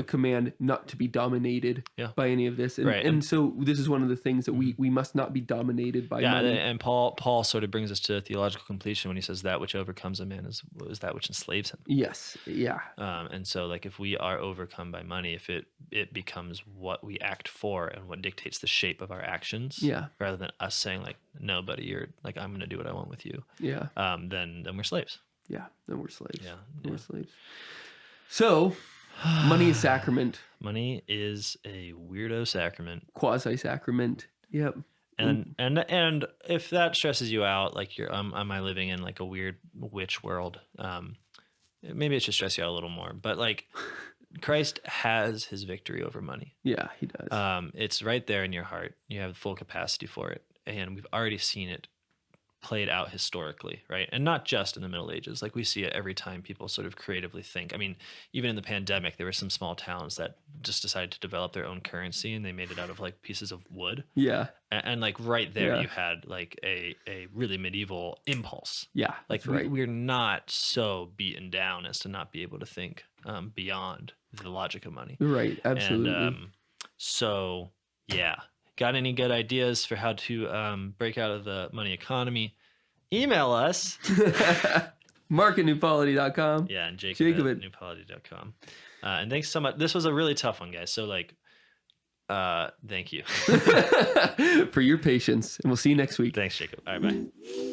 command not to be dominated by any of this. And so this is one of the things that we must not be dominated by money. And Paul sort of brings us to theological completion when he says that which overcomes a man is that which enslaves him. Yes. Yeah. And so like, if we are overcome by money, if it becomes what we act for and what dictates the shape of our actions, rather than us saying like, no, buddy, you're like, I'm going to do what I want with you. Yeah. Then we're slaves. Yeah, then we're slaves. Yeah, Then we're yeah. slaves. So, money is sacrament. Money is a weirdo sacrament. Quasi-sacrament. Yep. And if that stresses you out, like am I living in like a weird witch world? Maybe it should stress you out a little more. But like Christ has his victory over money. Yeah, he does. It's right there in your heart. You have full capacity for it, and we've already seen it played out historically, right? And not just in the Middle Ages. Like we see it every time people sort of creatively think. I mean, even in the pandemic, there were some small towns that just decided to develop their own currency, and they made it out of like pieces of wood. Yeah. And like right there, Yeah. you had like a really medieval impulse. Yeah. Like That's right. we're not so beaten down as to not be able to think beyond the logic of money. Right. Absolutely. And so, yeah. Got any good ideas for how to break out of the money economy? Email us. Marc at newpolity.com. Yeah, and Jacob at at newpolity.com. And thanks so much. This was a really tough one, guys. So, like, thank you. for your patience. And we'll see you next week. Thanks, Jacob. All right, bye.